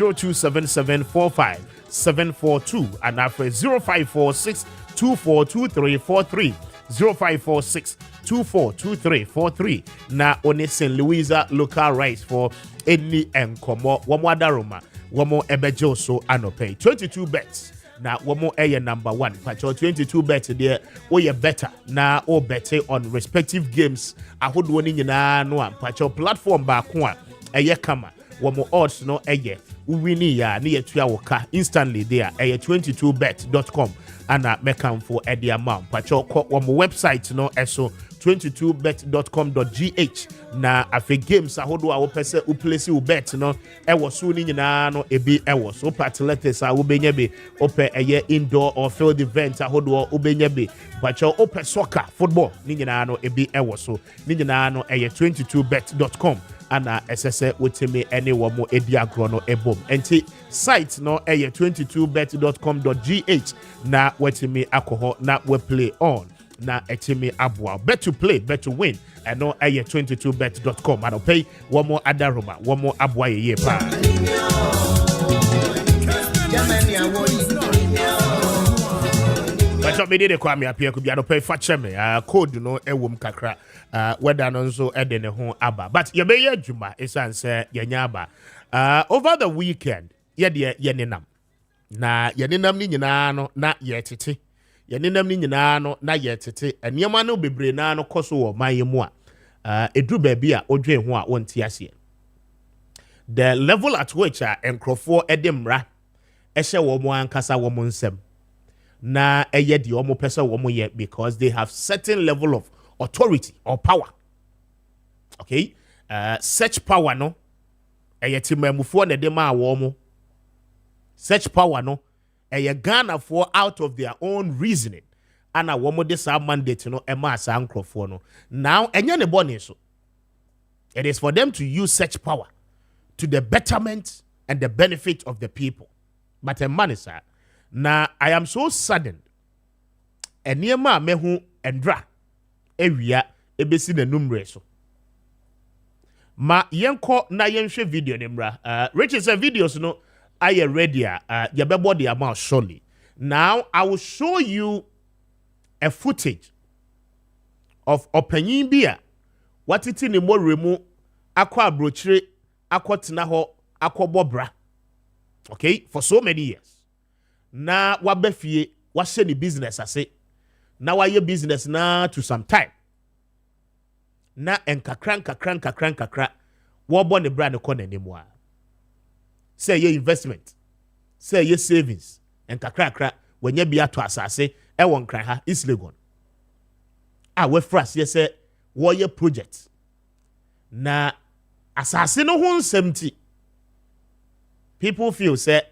027745 and after 0546 242343 0546 242343 na one St. Louisa local rights for any enkomo wamo adaroma wamo ebejo so anope 22 bets na wamo eye number 1 pacho 22 bet there oye better na o bette on respective games ahodo ni nyina no pacho platform ba ko a eye kama wamo odds no eye uwini ya ni yetua woka instantly there 22bet.com ana mekam for the amount pacho ko wamo website no eso 22bet.com.gh na afi games ahodo a wo pese u place u bet no ewo so ni nyina no ebi ewo so athletics a wo benya be ope eye indoor or field event ahodo wo benya be pacho ope soccer football ni nyina no ebi ewo so ni nyina no eye 22bet.com ana SSA woteme any womo ediagro no ebom enti site no eye 22bet.com.gh na woteme akoho na we play on na etimi abua bet to play bet to win and no eye 22bet.com and pay one more adaroma one more abua ye pa but me dey Kwame Appiah Kubi no pay facheme code no ewom kakra whether no so ede ne ho aba but ye be ye adwuma esan say ye nya aba over the weekend ye de ye nenam na ye nenam ni nyina no na ye tete ye nenam ni nyina no na ye tete enema no bebre na no koso wo mayemu a edru ba bia odwe ho a wonti ase the level at which enkrofo edemra ehye wo mo ankasa wo mo nsem na eye di omo pesa wo mo ye because they have certain level of authority or power. Okay? Such power no eye timamufo na de ma wo mo. Such power no eye Ghana for out of their own reasoning ana wo mo de sa mandate no e ma sa nkrofo no. Now enye ne bone so. It is for them to use such power to the betterment and the benefit of the people. But a man is na I am so saddened. Eniema mehu endra ewia ebesi na numre so. Ma yenko na yenhwe video nemra. Richard say videos no aye ready yebebo the amount surely. Now I will show you a footage of opanyin bia watiti ne moremu akwa abrochire akotena ho akobobra. Okay, for so many years. Na wabefie wahye ni business ase na waye business na to some time na enkakran wobo ne brand ko nanim a say ye investment say ye savings enkakra wanya bia to asase e won kran ha is Legon we fras ye say wo ye project na asase no ho nsɛmti people feel say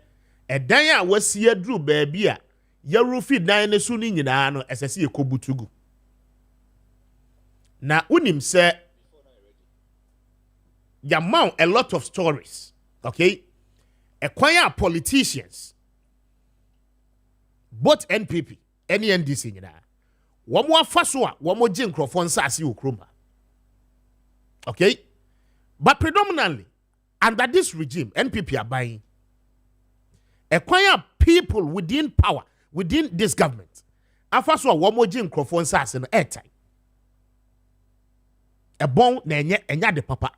edan a wasi aduru baabi a yarufi dan ne so ni nyina no esese ekobutugu na unim say yamount a lot of stories, okay, acquire politicians both NPP any NDC nyina womo afaso a womo gye nkrofo nsase okroma, okay, but predominantly under this regime NPP are buying acquire people within power, within this government. Afaso womo gye nkrofo nsase no airtime. Ebon na enya de papa.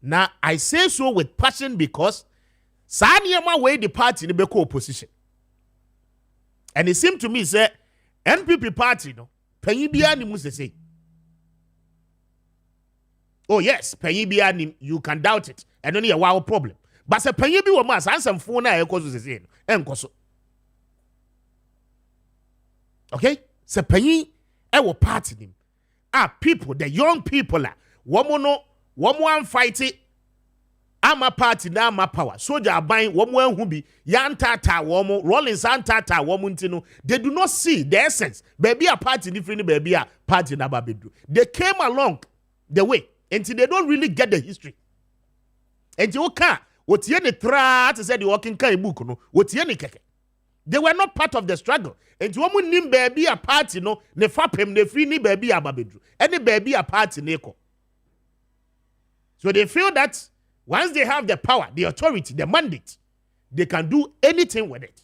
Now I say so with passion because Sanyama way the party in the opposition. And it seemed to me say NPP party no penyi bia ni mu say. Oh yes, penyi bia ni, you can doubt it. And only a wow problem. But se penye bi wo ma sansam fo na e koso sese no enkoso. Okay? Se penye e wo party nim. People, the young people womo an fight ama party na ama power. Soldier aban womo anhu bi yantata womo Rollins antata womo ntino. They do not see the essence. Baby a party different baby a party na babedu. They came along the way until they don't really get the history. Until okay wotie ne tra to say the working kai book no wotie ne keke. They were not part of the struggle. And womu nim baby a party no ne fapem ne free ni baby a babedru. Any baby a party neko. So they feel that Once they have the power, the authority, the mandate, they can do anything with it.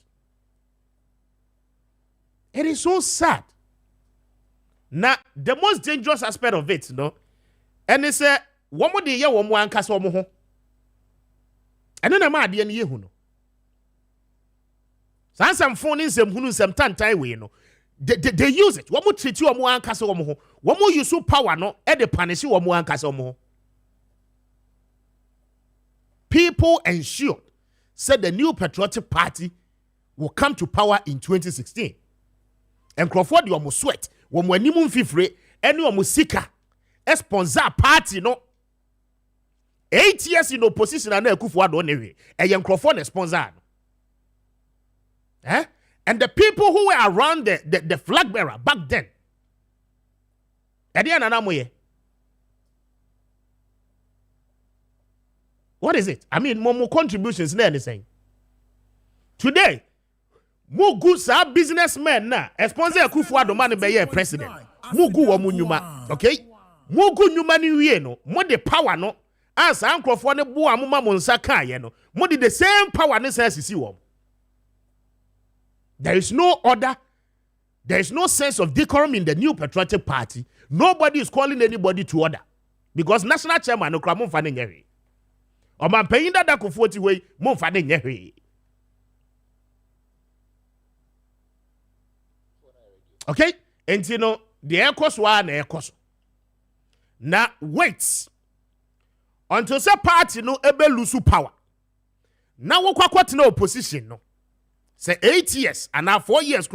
It is so sad. Now, the most dangerous aspect of it, and it's one more day, one more anchor, so more. And then I'm at the end of the some phone in some time way, they use it. One more treat you, one more anchor, so more. One more use power, no, and the punish you, one more anchor, so more. People ensured, said the new patriotic party will come to power in 2016. And Crawford, you almost sweat. When we nimun fifre, and you almost seeker, a sponsor party, no. 8 years in opposition, and Kufuor don't know. And young Crawford a sponsor. And the people who were around the flag bearer back then. What is it? I mean, more contributions than anything. Today, more good businessmen na sponsor Kufuor do man be president. More good woman nyuma, okay? More good nyuma ni wie no, more the power no. As Crawford ne bo amuma monsa kan ye no. More the same power ne say sisi wo. There is no order. There is no sense of decorum in the new patriotic party. Nobody is calling anybody to order. Because national chairman no kra mo fa ne nyere. O man payin da Kufuor ti we mo fa ne nyere. Okay? And the air cost one air cost. Now wait until the party no ebe lose power. Now we kwat no opposition no. Say 8 years and now 4 years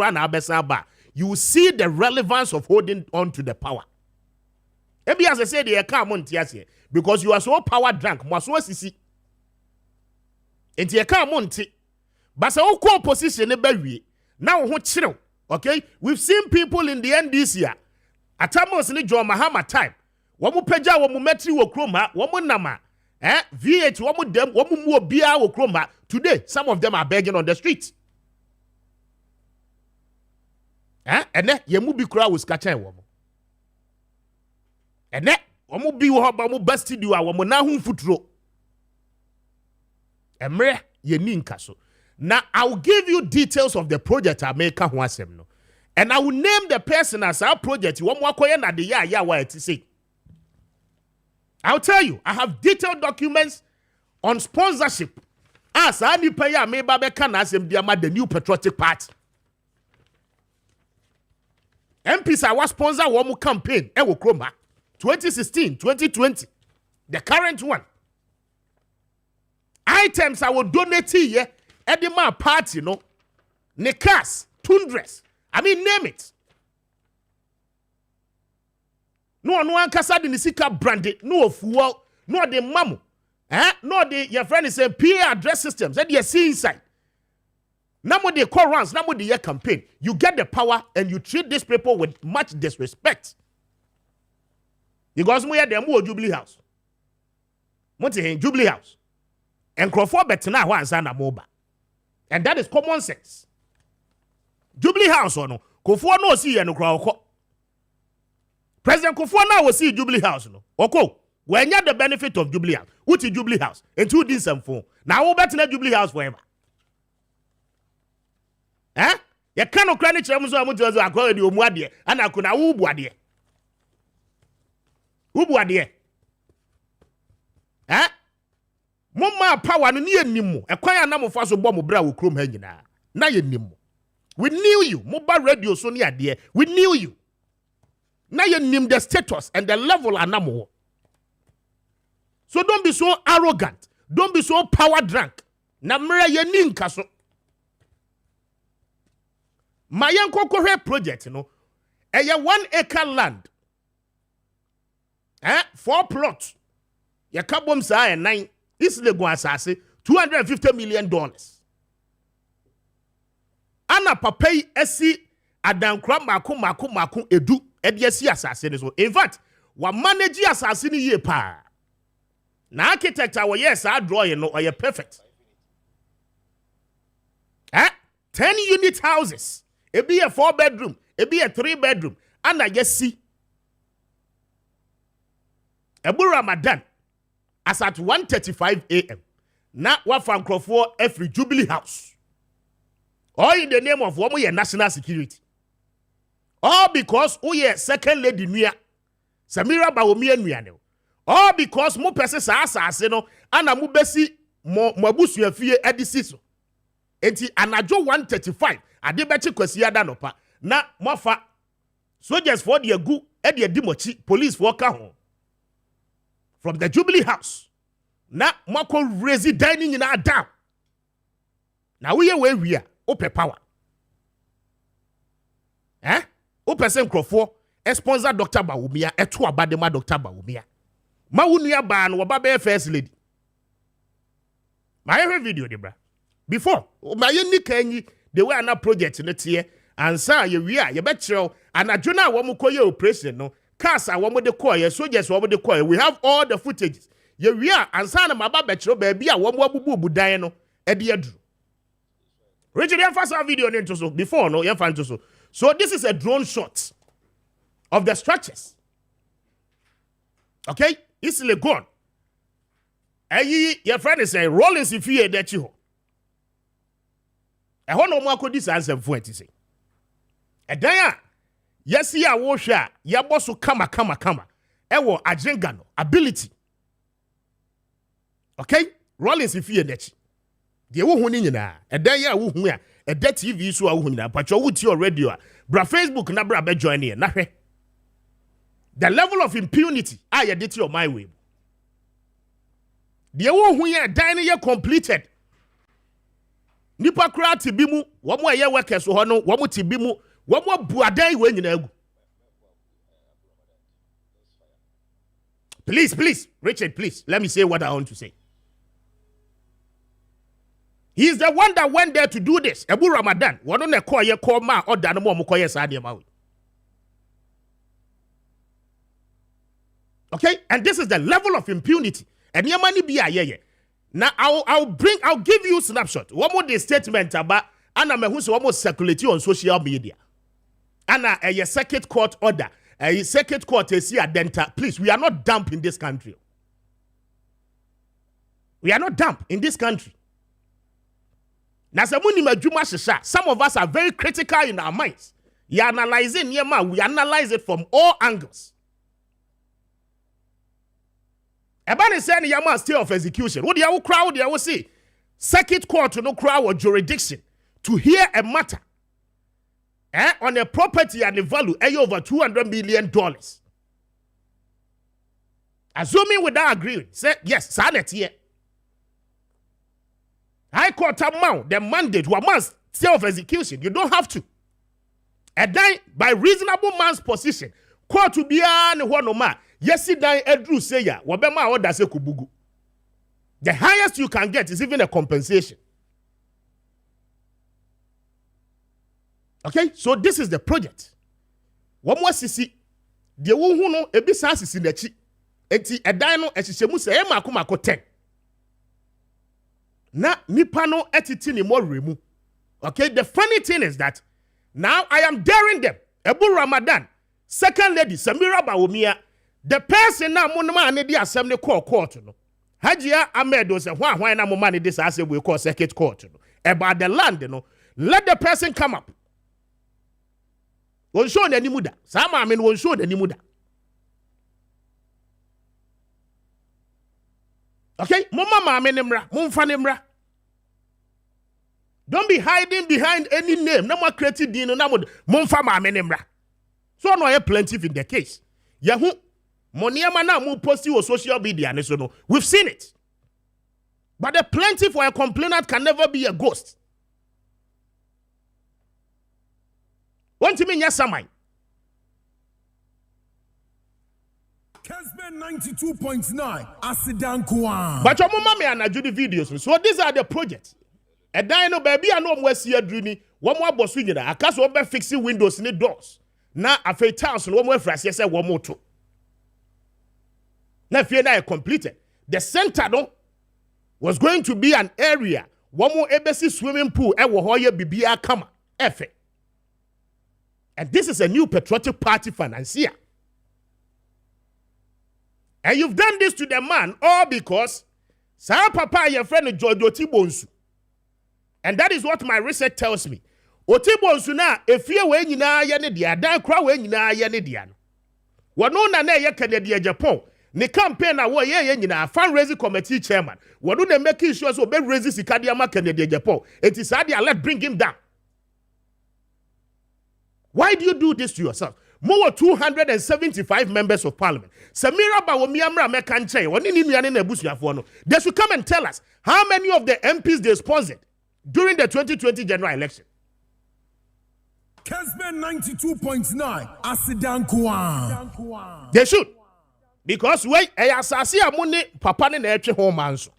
you will see the relevance of holding on to the power. Maybe as I said, they come on because you are so power drunk. Sisi. And you come on but so opposition now who chill. Okay, we've seen people in the end this year. Atamos ni John Mahama time. Wamu peja wamu metri wo kroma, wamu nama. VH wamu dem, wamu muo bia wo kroma. Today, some of them are begging on the street. And then yemu bi kura wo skacha wamu. And then wamu bi wo wamu basti diwa wamu na hu futuro. Emre ye ninka so. Now, I will give you details of the project I make. And I will name the person as our project. I'll tell you, I have detailed documents on sponsorship. As I need pay me the new patriotic party. MPs I was sponsor one more campaign. 2016, 2020. The current one. Items I will donate here. Edema party, no, ne cars, tundras. I mean, name it. No one kasa de nisika branded, no fuel, no the mamu, no the your friend is a PA address systems. That you see inside. Now the call runs, now the year campaign. You get the power and you treat these people with much disrespect. Because we are the more Jubilee House. Monte Jubilee House. And Crawford betina wa ansana moba. And that is common sense. Jubilee House or no. Kufuor no see no crowd. President Kufuor now will see Jubilee House no. Oko. When you have the benefit of Jubilee House. Which is Jubilee House? And two this and phone. Now we'll bet in Jubilee House forever. You cannot cry it. I'm going to call you Muadie. And I could now Ubuadie. Ubuadie. Mama power no nie nimu. Ekwan na mo fa so bomb bra wo krom ha nyina. Na ye nimu. We knew you. Mobile radio so ne ade. We knew you. Na ye nim the status and the level anamo. So don't be so arrogant. Don't be so power drunk. Na mra ye ni nka so. My Yankoko project, a 1 acre land. 4 plots. Ya kabom sa 9. This le go asase $250 million. Ana papai esi adankra mako edu ediasi asase ne so. In fact, wa manage asase ni ye pa. Na architect awo yes a draw ye no oye perfect. 10 unit houses. It be a 4 bedroom, it be a 3 bedroom. Ana yesi. Ebu Ramadan. as at 1:35 a.m. na wafa nkrofo every Jubilee House. All in the name of one your national security. All because we second lady nuya Samira Bawumia nuya. All because mo pese sa asase no ana mo besi mo abusu afie edisiso. Enti anajo 1:35 ade bechi kwasi ada no pa na mofa soldiers for the gu e de dimochi police for ka ho from the Jubilee House na mako raise dining in our down na we a open power open sen crofo sponsor Dr. Bawumia eto abadema Dr. Bawumia ma wunu ba no ba be first lady my every video de bra before my ni kanyi the way na project no tie ansa ye wi a ye be kireo anadwona wo mkoye operation no cars a wo de call soldiers wo de call we have all the footages ye wi a ansa na maba be kireo ba bia wo abubu budan no e de aduru Richard your first video no so before no your fan so this is a drone shot of the structures. Okay, easily gone. Your friend is saying Rollins if you that you. I want no more could this answer for it. Say, yes, ya washa, ya boss kama. Ewo agengano ability. Okay, Rollins if you that. The wo huni nyina. Ya wo hu a TV so wo nyina. Pacho wo ti radio a. Bra Facebook na bra be join here. Na hwe. The level of impunity I did your my way. The one who ye dine ye completed. Nipa kra ti bi mu, wo mo ye workers ho no, wo mo ti bi mu, wo mo buadan we nyina agu. Please, Richard, please, let me say what I want to say. He is the one that went there to do this. Ebu Ramadan, wo no na call ye call ma or dan mo call ye sa de ma we. Okay, and this is the level of impunity. And your money be a yeah. Now I'll give you snapshot. One more the statement about Anna Mehuso almost circulate on social media. Anna a circuit court order. A circuit court is here denta. Please, we are not dumb in this country. We are not dumb in this country. Now some of us are very critical in our minds. We are analyzing we analyze it from all angles. Ebani saying yama stay of execution. What do you crowd you see? Circuit court no crowd or jurisdiction to hear a matter on a property and the value over $200 million. Assuming without agreeing, say yes, sanity here. High court amount the mandate one must stay of execution. You don't have to. And then by reasonable man's position, court to be an one man. Yes, dan Edru say ya, wabema order say kubugu. The highest you can get is even a compensation. Okay, so this is the project. One more sisi, the one who know ebi sa sisi nechi. Eti edan no ehihemu say mako 10. Na nipa no etiti ni mo remu. Okay, the funny thing is that now I am daring them. Ebu Ramadan, second lady Samira Bawumia. The person na mo ma ne di asem ne court no. Hajia Ahmed say hwan na mo ma ne dis asem we call circuit court no. About the land no. Let the person come up. Won show na nimu da. Sa ma me won show na nimu da. Okay? Mo ma me nemra, mo mfa nemra. Don't be hiding behind any name. No more creative din no na mo mfa ma me nemra. So no e plaintiff in the case. Yahu Moniama na mu post you on social media and so no. We've seen it. But the plaintiff for a complainant can never be a ghost. Want to mean yes, Samai? Kessben 92.9 Asidan Kwan. But your mama may anaju the videos. So these are the projects. A dino baby I know where see a dreamy. One more boss winner. I can't over fixing windows in the doors. Now a fake town one more phrase. Yes, one more two. Now, if you're not completed, the center no, was going to be an area. One more embassy swimming pool. Bibia Kama. Efe. And this is a new patriotic party financier. And you've done this to the man all because Sir Papa, your friend George Otibonsu. And that is what my research tells me. Otibonsu na efie we nyina ye ne dia, dan kra we nyina ye ne dia no. Wono na ye Canada Japan. Ne campaign na wo ye nyina fundraising committee chairman. Wono na make sure so be raise sika dia ma Canada Japan. It is hard let bring him down. Why do you do this to yourself? More 275 members of parliament. Samira Bawumiamra Mekanche, they should come and tell us how many of the MPs they sponsored during the 2020 general election. Kessben 92.9, Asidan Kwan. They should. Because wait, Ayasasi Amuni Papa ne Eche home answer.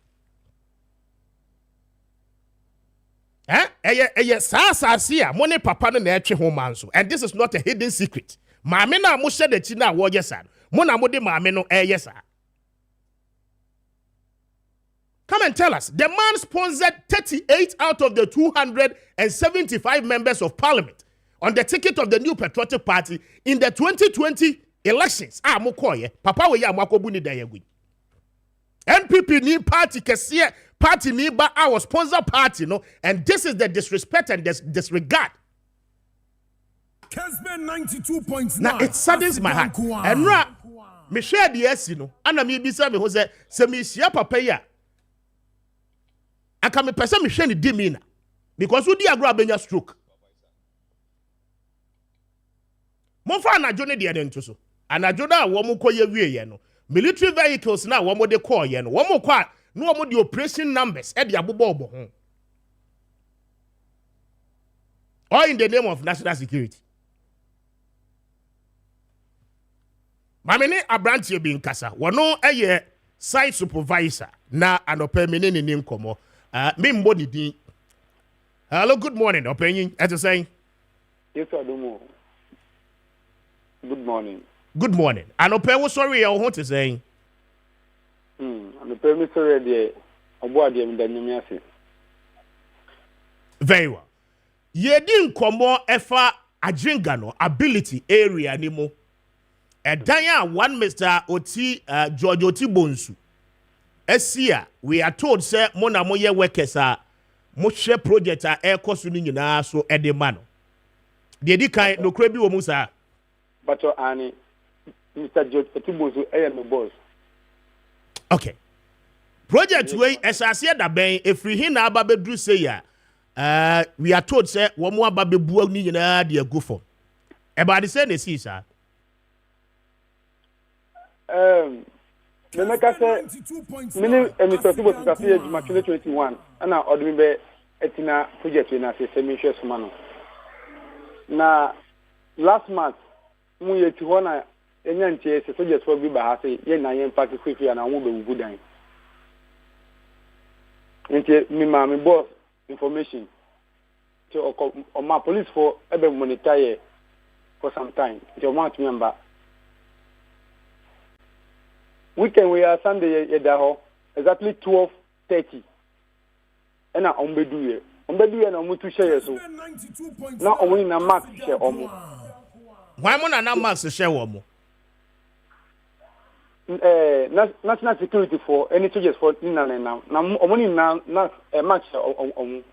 Sasia money papa no na eche home answer. And this is not a hidden secret. Maame na mo share the china wo yesa. Mo na mo de maame no yesa. Come and tell us. The man sponsored 38 out of the 275 members of parliament on the ticket of the New Patriotic Party in the 2020 elections. Mo koye. Papa we ya mo akobu ni da yegui. NPP ni party kesiye. Party niba our sponsor party, no, and this is the disrespect and disregard. Kessben 92.9. Now it saddens my heart. And ra me share the yes, you know, and me bisa me who say me share papa ya. Aka me person me share the dimina because we di agro abenya stroke. Mo fa na jone de eden to so. Anajo na wo mo koye wie ye no. Military vehicles na wo mo de call ye no. Wo mo kwa no more the operation numbers at the abobo. All in the name of national security. Mamene Abrantie bin kasa. Wano eye site supervisor na anope menene ni nkomo. Me mboni din. Hello, good morning. Opinion as you saying? Yes, I do. Good morning. Good morning. Anope wo sorry I want to say. Very well. Yedi nkomo efa ajinga no ability area ni mo. Edanya one Mr. Oti George Otibonsu. Esia we are told say mo na mo ye workers a mo share project a ekosu ni nyina so edema no. De di kan no kra bi wo mu sa. But ani Mr. George Otibonsu my boss. Okay. Project way esase da ben efri hin na aba bedru say ya. We are told say wo mo aba bebu ni nyina de agu for. Eba de say na see sir. Me make say mini Mr. Otibonsu say Jumatule 21 ana odumi be etina project we na say me hwe soma no. Na last month mu ye ti ho na enya ntie se project for bi ba ha say ye na ye mfa kwefia na wo be wugu dan. Nti me ma me boss information to my police for ebe monitor for some time. Nti o ma tumi amba. Weekend we are Sunday yedaho exactly 12:30. Ena ombedu ye. Ombedu ye na omutu share so. Na omuni na max share omo. Why mo na max share omo? National security for any charges for na omuni na max omo.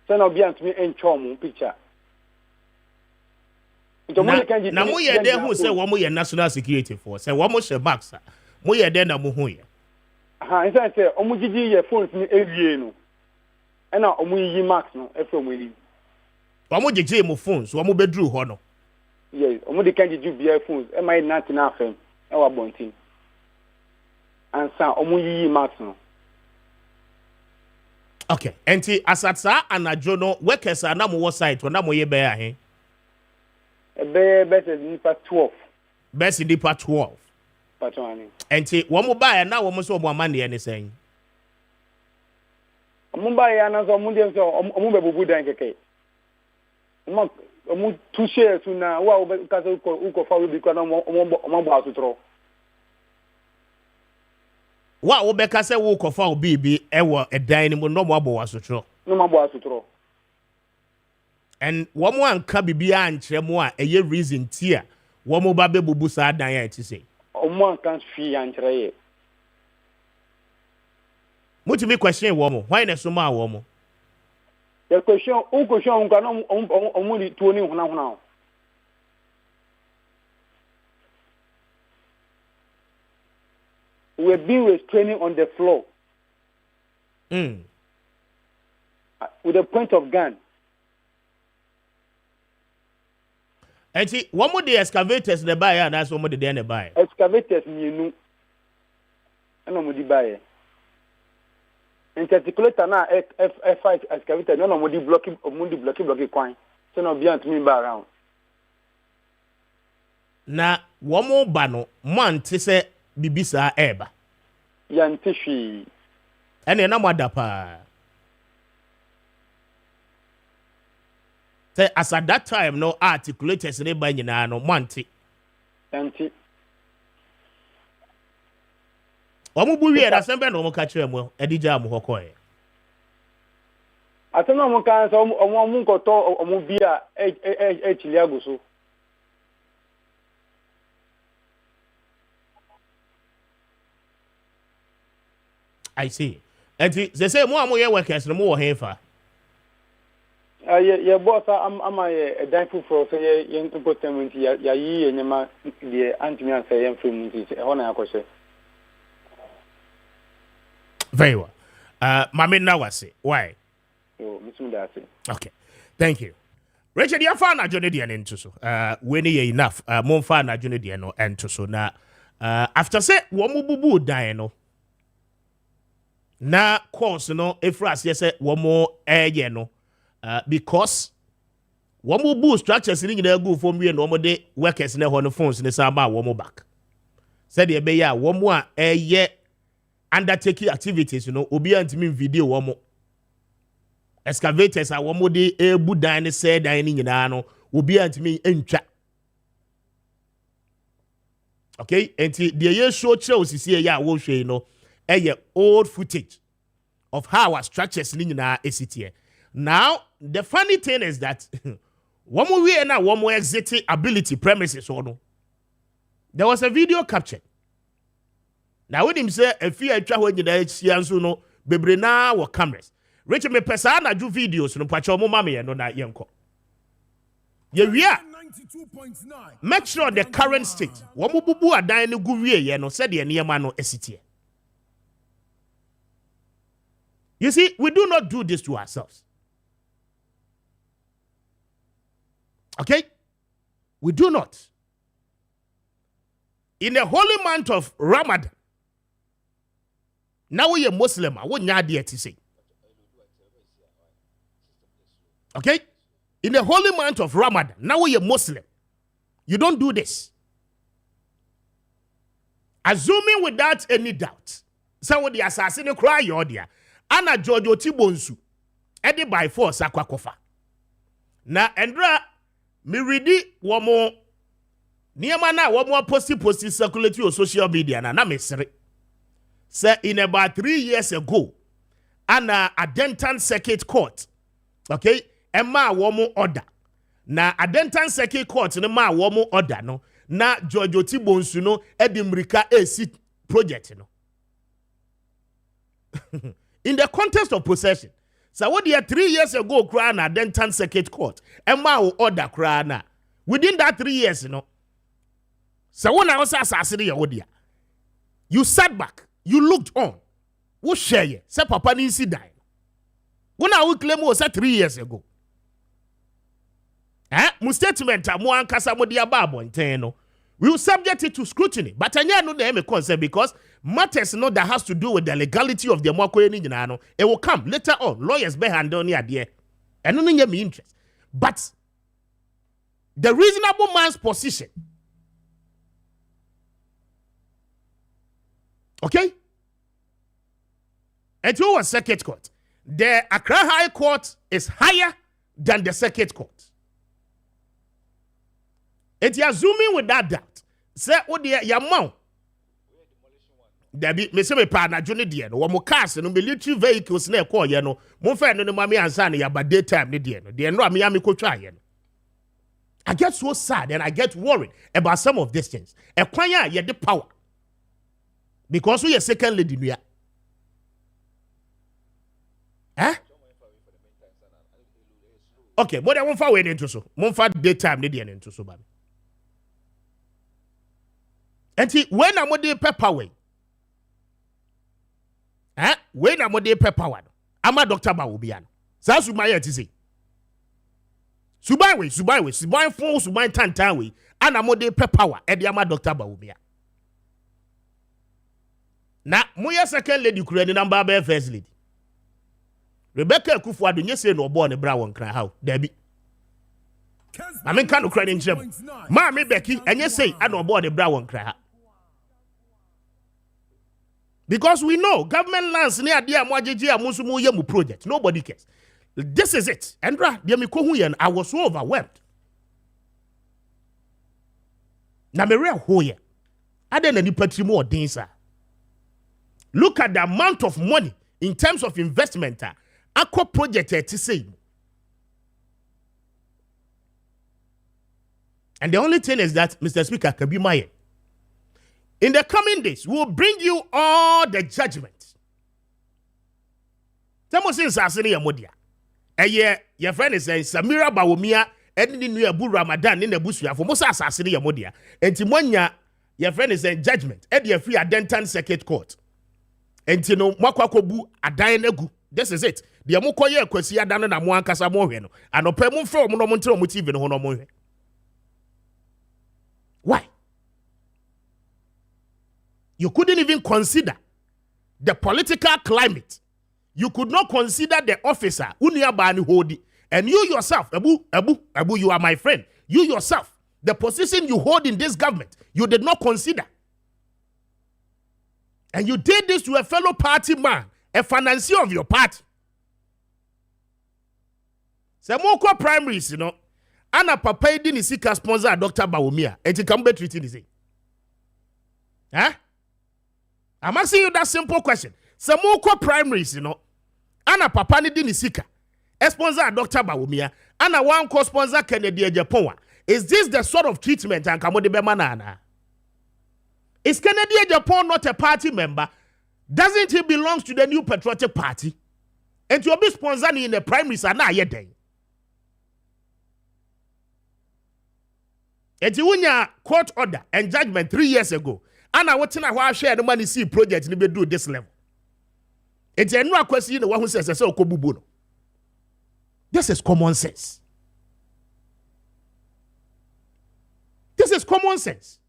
Send obi antumi encho omo picture. Na mo ye dey who say wo mo ye national security for say wo mo share max mo ye dey na mo hu ye. Inside say omo gigi ye phones ni ewie no. E na omo yi max no e from we. Omo gigi mo phones wo mo bedru ho no. Yes, omo de kan gigi bia phones e mai na tina afem e wa bontin. Ansa omo yi max no. Okay, enti asatsa anajo no workers na mo website na mo ye be ahe. Best nipa 12. Best nipa 12. Patwani. Enti wo mo ba na wo mo so mo amane ne sen. Omo ba ya na so omo dem so omo be bubu dan keke. Omo tu share tu na wa o ka so uko fa bi kwa na omo bo asutro. Wa wo be ka se wo ko fa obi bi e wo edan ni mo no mo abo asutro. No mo abo asutro. And one more can be beyond Chemwa, a year reason tear. One more baby bubusa dan ya ti say. Omo one can fee and try. What me question woman? Why na so ma woman? The question, only 20 now. We're being restraining on the floor. With a point of gun. And see, one more the excavators in the buyer, and that's one more the day buy. Excavators, you know. I know what you buy. In particular, now, F5 excavator, no one would block coin. So, no, beyond me by around. Na one more bano, man, to say, Bibisa Eba. Yantishi. And then I'm dapa. Say, as at that time, no articulators in the banana, no manti. Yanti. Omubuwi era sembe no mo catch em well edija am hokoe ateno mo kan so omo nkoto omo bia chili aguso I see enti they say mo amoye workers no mo wo hefa ye boss am a thankful for say ye important ya yi enyema de antimi an say ye free mu ti e hona yakose. Very well. Mami Nawase, why? Oh, Mr. Dasi. Okay, thank you. Richard, you're fan of Johnny Dian into so. When you enough, more fan of Johnny Dian into so. Now, after say, one more boo die no. Na course no, if I say one more no, because one more boo structures in the go for me and one more day workers in the phones in the summer one more back. Said the be ya one more undertaking activities, you know, obi antimi video womo. Excavators are womo de ebu dan ne say dan ni nyina no, obi antimi entwa. Okay, enti the ye show shows is here ya wo hwe no, old footage of how our structures ni nyina esitie. Now, the funny thing is that womo we na womo exit ability premises no. There was a video captured. Now when him say a few atwa ho nyina chia so no bebre na wo cameras. Rich me pesa na ju videos no pacho mo mame no na yenko. Ye wia. Make sure the current state. Wo mo bubu adan ne gu wie ye no said ye niema no esitie. You see, we do not do this to ourselves. Okay? We do not. In the holy month of Ramadan, now we are Muslim, I wouldn't have to say. Okay? In the holy month of Ramadan, now we are Muslim. You don't do this. Assuming without any doubt, some of the assassin cry your dear, Anna Giorgio Tibonsu, Eddie by force akwakofa. Na Endra, me ready one more. Niema na one more posti circulate your social media na mesre. Say in about 3 years ago, Anna a Denton Circuit Court, okay, Emma womo order. Na a Denton Circuit Court ne ma womo order no. Na Giorgio Tibonsu no Edimrika AC project no. In the context of possession, so what year 3 years ago, cry na Denton Circuit Court, Emma will order cry na. Within that 3 years, you know. So when I was assassinated your dear, you sat back, you looked on. What share ye? Say Papa Ninsi died. When I will claim was 3 years ago. My statement mo ankasa mo dia babo nteno. We will subject it to scrutiny, but I know the concern because matters that has to do with the legality of the Mwako. It will come later on. Lawyers be handle near there. And no me interest. But the reasonable man's position. Okay? And to a circuit court. The Accra High Court is higher than the circuit court. It is assuming with that doubt. Say, oh dear, your mouth. There be me say me pa na juni dear no wo cars no military vehicles na call ye no mo fa no mami ansa na ya ba daytime ne dear no dear no am ya me kotwa ye no. I get so sad and I get worried about some of these things. A kwanya ye the power Because we are second lady nuya. Eh? Okay, but I won't far way into so. Won't far daytime need into so bad. And when I'm with the pepper way. Eh? When I'm with the pepper one. I'm a doctor Bawubian. That's what my head is. Subai phone, Subai tantan way. And I'm with the pepper one. And I'm a doctor Bawubia. Now, my second lady could number be first lady. Rebecca Kufu do you say no born a brown cry how Debbie. I mean can't cry in gem. Mammy Becky and you say I know born a brown cry. Because we know government lands near dear Mwajiji Musumu Yemu project. Nobody cares. This is it. Andra, dear Mikohuyan, I was so overwhelmed. Na me real hoye. I didn't any petri more dancer. Look at the amount of money in terms of investment. Aqua project to say. And the only thing is that, Mr. Speaker, can be my. In the coming days, we will bring you all the judgment. Tamo since Asini Yamodia. Your friend is saying Samira Bawumia, and in Abu Ramadan in the Bushia for Musa Asini Yamodia. And Timonia, your friend is saying judgment. And your free Adentan Circuit Court. And Tino Makwakobu Adayanegu. This is it. The Amukoye Kwesia Dana na Mwankasa Moheno. And Opemu from Monomonto Motive in Honomohe. Why? You couldn't even consider the political climate. You could not consider the officer, Uniabani Hodi. And you yourself, Abu, you are my friend. You yourself, the position you hold in this government, you did not consider. And you did this to a fellow party man, a financier of your party. Samoko primaries, you know, Anna Papa didn't seek a sponsor, Dr. Bawumia, and to come back treating this. Huh? I'm asking you that simple question. Samoko primaries, you know, Anna Papa didn't seek a sponsor, Dr. Bawumia, Anna one co-sponsor Kennedy Japan. Is this the sort of treatment and Kamode Bemanana? Is Kennedy Japan not a party member? Doesn't he belong to the New Patriotic Party? And to be sponsored in the primaries are not yet there. And you court order and judgment 3 years ago. And I want to know how share the money see project to be do this level. It's a new question the one who says so kobubuno. This is common sense. This is common sense.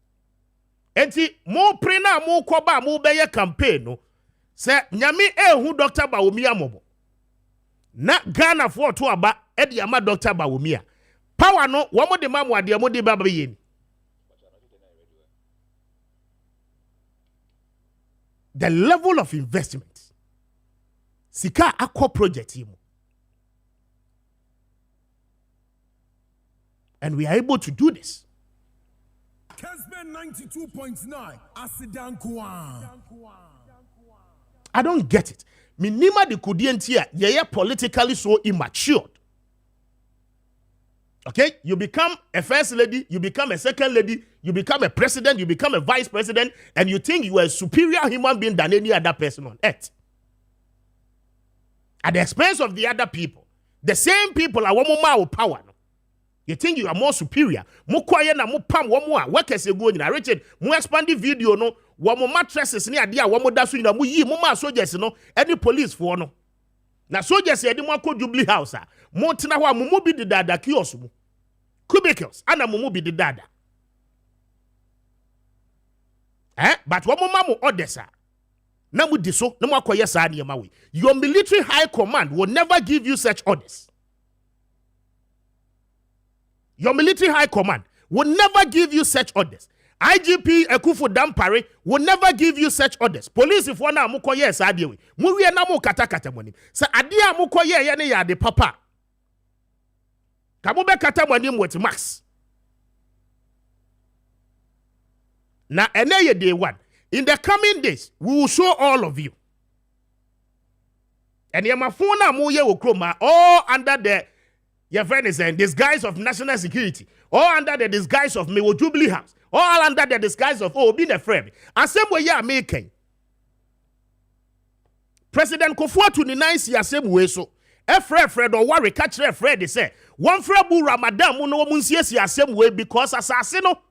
Enti mo prena mo koba mo beye campaign no se nyame ehu Dr. Bawumia mobo na Ghana for to aba e de ama Dr. Bawumia power no wo mo de ma mo ade mo de baba yen. The level of investment sika akọ project him, and we are able to do this. Kessben 92.9 Asidan Kwan. I don't get it. Minima de kudientia ye politically so immature. Okay? You become a first lady, you become a second lady, you become a president, you become a vice president, and you think you are a superior human being than any other person on earth. At the expense of the other people. The same people are one power. You think you are more superior. Mo kwaye na mo pam wo mo a workers ego nyina Richard mo expand the video no wo mo mattresses ne ade a wo mo da so nyina mo yi mo ma soldiers no any police for no na soldiers e de mo akọ Jubilee House a mo tena ho a mo bi de dada kiosk mo cubicles ana mo bi de dada but wo mo ma mo orders a na mo di so na mo akoye sa ne ma we. Your military high command will never give you such orders. Your military high command will never give you such orders. IGP Ekufu Dampare will never give you such orders. Police if one amuko yes adiwe. Muwie na mu kata money. Sa adia amuko ye ne ya de papa. Kamu be kata money with max. Na ene day one. In the coming days, we will show all of you. And yamafuna mu ye okroma all under the your friend is saying disguise of national security, all under the disguise of Mewo Jubilee House, all under the disguise of being a friend. And same way you are making. President Kofoatu ni nice yasem we so. Fred or worry catch Fred they say. One Frebu Ramadan mu no munsiesi yasem we because asase no.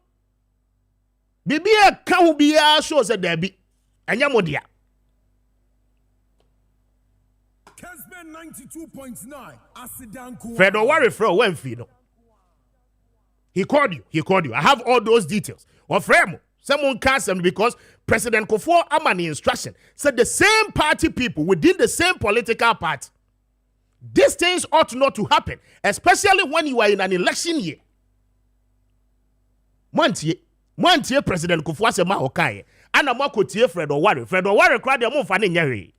Bibi e kan bi ya show say there be. Enya modia. Kessben 92.9 Asidan Fred or worry Fred when no. He called you. I have all those details. Or Fremo, someone cast them because President Kofoa Amani instruction said the same party people within the same political party. These things ought not to happen, especially when you are in an election year. Montie President Kofoa se ma okaye. Ana mo kotie Fred Oware crowd dem mo fa ne nyare.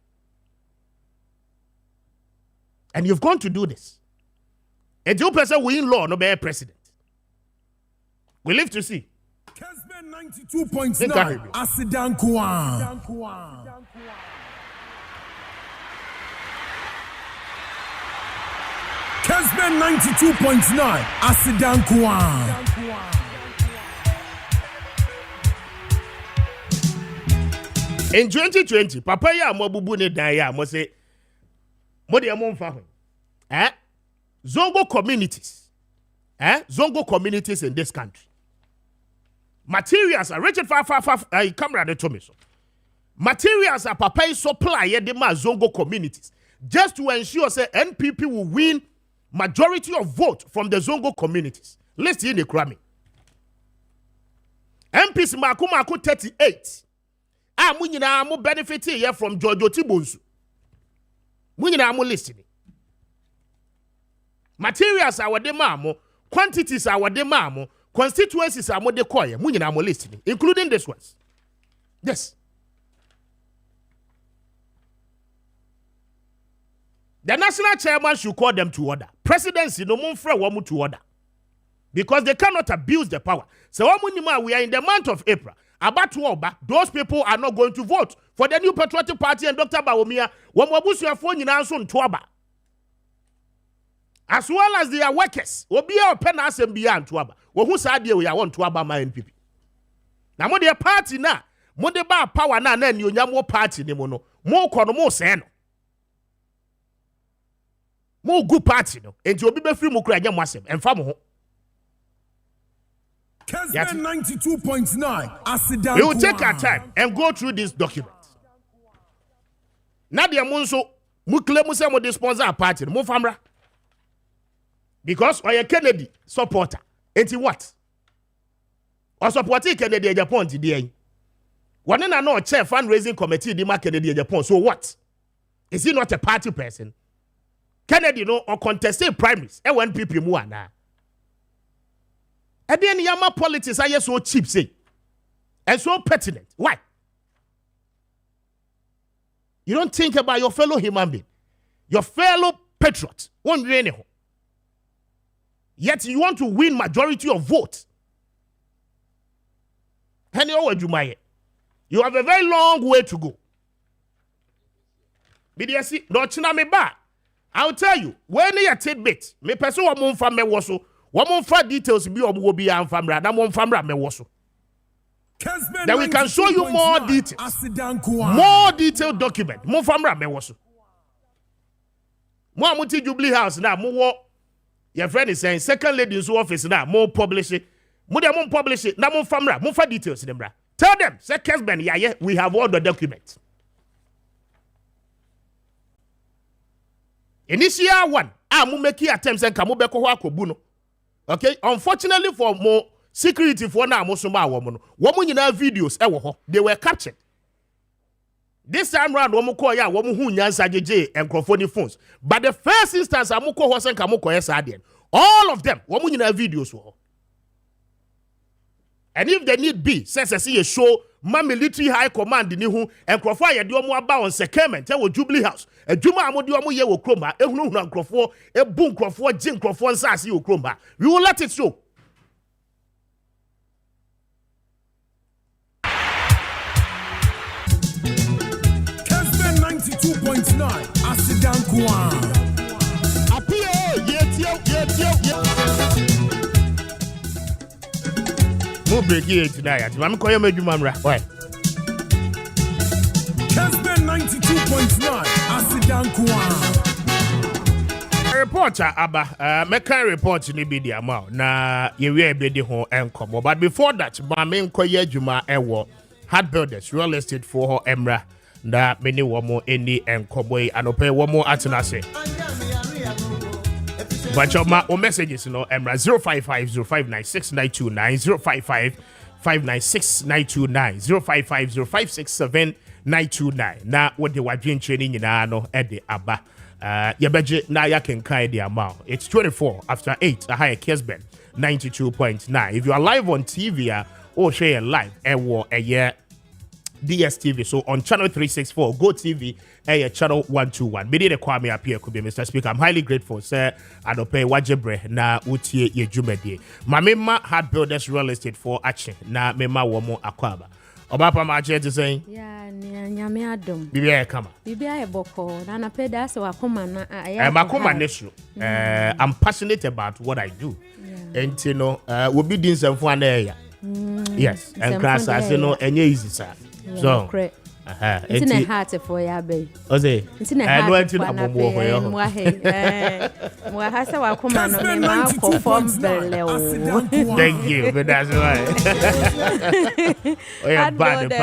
And you've gone to do this. And you person we in law no be president. We live to see. Kessben 92.9 Asidan Kwan. Kessben 92.9 Asidan Kwan. In 2020, Papa ya mo bubu ne dan ya mo say mo de mo mfa ho. Zongo communities. Zongo communities in this country. Materials are Richard camera de tomi so. Materials are Papa supply the ma Zongo communities just to ensure say NPP will win majority of vote from the Zongo communities. List in the Kwame. MPs Maku 38. Mu nyina mo benefit here from Jojo Tibonsu. Mu nyina mo listening. Materials are what they mamo, quantities are what they mamo, constituencies are what they call mu nyina mo listening, including this ones. Yes. The national chairman should call them to order. Presidency no mun frɛ wɔn to order. Because they cannot abuse the power. So we are in the month of April. Those people are not going to vote for the new Patriotic Party and Dr. Bawumia. As well as their workers. Obi a pen assembly and tuaba. Who said we are want to aba my NPP. Now mo their party na. Mo de ba power na you nyamo party ni mo no. Mo kono mo se no. Mo good party no. Enti obi be free mo kura nyamo asem. Emfa mo ho. Kessben 92.9 Asidan. We will take our time and go through this document. Nadia Munso, Mukle Musa mo sponsor a party, mo famra. Because or a Kennedy supporter. Enti what? Or supporting Kennedy at Japan today. One and no chair fundraising committee the Kennedy at Japan. So what? Is he not a party person? Kennedy no or contested primaries. When people move na. And then Yama politics are so cheap, say, and so pertinent. Why? You don't think about your fellow human being, your fellow patriot. Yet you want to win majority of votes. You have a very long way to go. I'll tell you, when you tidbit, me person wa mon fam me woso. One more details be will be and famra, na one famra me was. Then we can show you more details. More detailed document. More famra me was. More muti Jubilee House now. More your friend is saying second lady's office now. More publish it. More publish it. Now more famra. More for details in them. Tell them, say Kessben, yeah, we have all the documents. Initial one. Mu make attempts and kamu beko wa kobuno. Okay, unfortunately for more security for now, Mosoma woman, woman in our videos, they were captured. This time round, Womukoya, woman who nyansa JJ and Crofoni phones. But the first instance, Amuko Hosen Kamoko Sadian, all of them, woman in our videos were. And if they need be, says I see a show, my military high command in Nihu, and Crofaya do more about on secondment, tell Jubilee House, a Juma Amodio ye will chroma, a Nunan Crofo, a boom Crofo, Jim Crofon Sass you chroma. We will let it show. Kessben 92.9 Asidan Kwan. No break here tonight. I'm calling you, Mamra. Why? Kessben 92.9 Reporter aba meka report ni bi di ama na ye we ebedi ho enkomo but before that ma me nkoye adwuma ewo hard builders real estate for ho emra na many womo eni enkomo yi anope womo atenase but o messages no emra 0550596929 055056929055056792 na what the wadwen training nyina no e de aba Yabeje na ya can kind the amount. It's 24 after 8. A higher Kessben 92.9. If you are live on TV or share live, a year DSTV. So on channel 364, Go TV, a channel 121. Me de Kwame Appiah Kubi, Mr. Speaker. I'm highly grateful, sir. I don't pay wajebre na utie ye jumedi. Ma mema hard builders real estate for action. Na mema womo akwaba. Obapa Maakye to say. Yeah. Nyame adom Bibia kama Bibia eboko na na peda so akoma na makoma nesho I'm passionate about what I do and you know we be doing some fun there yes and class as you know enye easy sir so it's in a heart for ya be oze it's in a heart for na pe mwa he mwa hasa wakoma no me ma perform bele o thank you but that's right oh yeah bad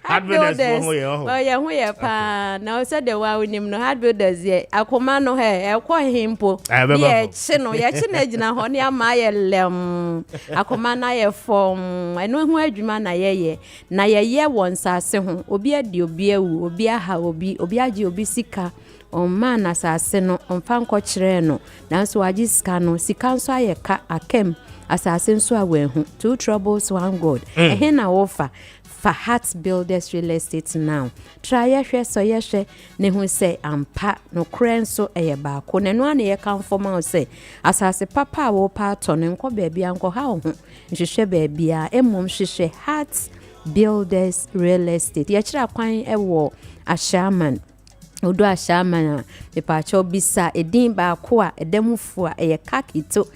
hard builders oh yeah who ya pa na said the wa unim no hard builders ye akoma no he ekwo himpo ye chi no ye chi na gina ho ne ama ye lem akoma na ye form eno hu adwuma na ye won sase ho obi adi obi awu obi aha obi agi obi sika on man asase no on fa nko kire no nanso agi sika no sika nso ayeka akem asase nso awehu two troubles one god ehe na wofa for Heart Builders Real Estate now. Try yehwe so yehwe ne hu say ampa no kren so eye ba ko ne no ane ye kan forma say asase papa wo pa to ne nko ba bia nko ha ho nhwehwe ba bia emom hwehwe Heart Builders Real Estate ye kira kwan ewo Ashaman Odo Ashamana me pacho bisa edin ba ko a edemufu a eye kakito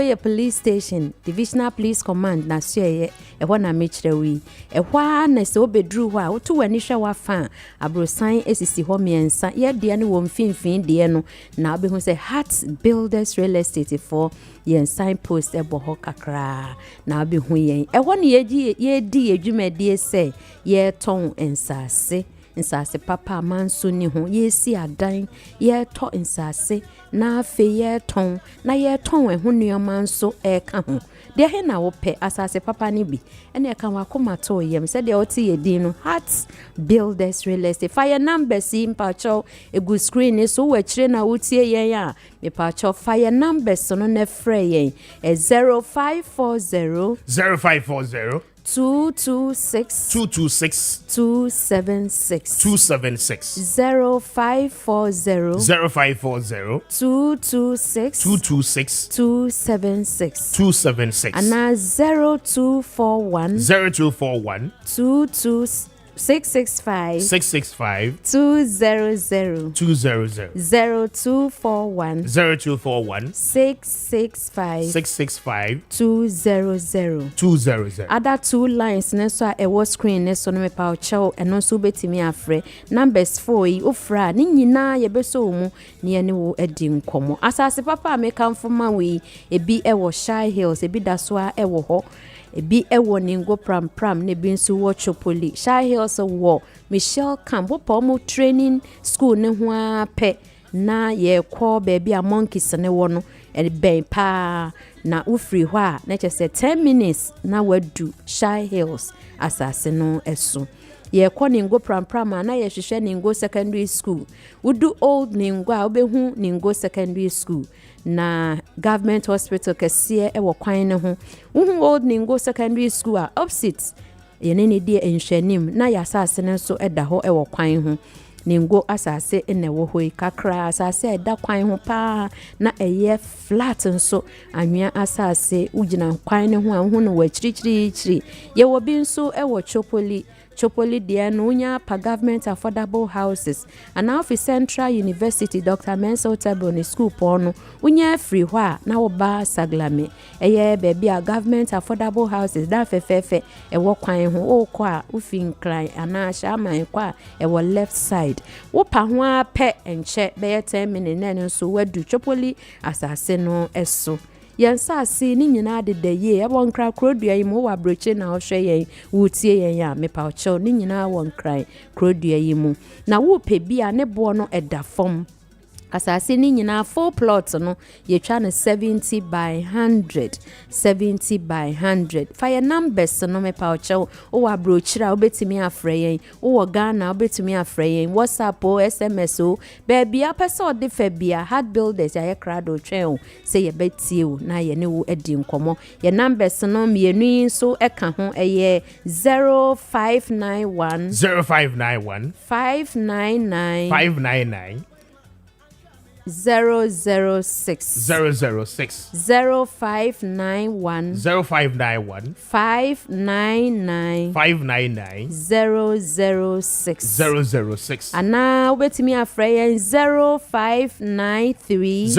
ye police station divisional police command na so ye ehwo na mechrewi ehwa na se obedru ho a woto wani hwe wafa abrosan esisi ho miensa ye de ne wo mfinfin de no na obehu se Heart Builders Real Estate for yen signpost ebo ho kakra na obehu yen ehwo ne ye di edwumadi se ye ton nsase papa manso ni ho yesi adan ye to nsase na afe ye ton ho nneoma nso eka ho de he na wo pe asase papa ni bi ene eka wa komato yem se de oti ye din no Heart Builders Real Estate fire number si mpacho egu screen so wa kire na wotie yen a me pacho fire number so no na frɛ yen 0540 226 276 0540 226 276 and 0241 226 665 200 0241 665 200 other two lines neso a ewo screen neso no me pa ocho eno so betimi afre numbers 4 yi ofra ni nyina ye beso mu ni ene wo edi nkomo asase papa me kamfoma we ebi ewo Shy Hills ebi daso a ewo ho ebi ewo ningo pram ne bi nso wo Chopoli Shy Hills wo Michelle Camp wo training school ne ho ape na ye call baby a monkeys ne wo no e ben pa na ufri ho a na chese 10 minutes na wadu Shy Hills asase no eso ye call ningo pram na ye hwehwe ningo secondary school udu old ningo a obehu ningo secondary school na government hospital kese ewo kwan ne ho old ningo secondary school a opposite ye ne die enhwanim na ya asase ne so eda ho ewo kwan ho ningo asase ene wo hoi kakra asase eda kwan ho pa na eye flat nso anwea asase ugina kwan ne ho a ho no wa chirichiri ye wo bi nso ewo Chopoli Chopoli deɛ no wonya pa government affordable houses ana ofi Central University Dr. Mensa Otabroni school pono wonya free hɔ a na wo ba Saglame ɛyɛ baby a government affordable houses da fefefe ɛwɔ kwan ho okɔ a ofi nkran ana shaman kɔ a ɛwɔ left side wo pa ho a pɛ enche bɛyɛ 10 minutes na no so wadu Chopoli asase no ɛso yensa si ni nyina de ye ebo nkra krodua yi mu wa broche na ohwe yen wutie yen ya mepa ocho ni nyina wo nkran krodua yi mu na wo pe bia ne bo no eda fom asase ni nyina full plot no ye twa no 70 by 100 fire numbers no me pa ocho o wa brochira obetimi afre yen o Ghana obetimi afre yen WhatsApp o SMS o baby apese o de fa bia hard builders ya krado twen se ye betie o na ye ne wo edi nkomo ye numbers no mienu so eka ho eye 0591 599 006 0591 599 006 ana obetimi afreyen 0593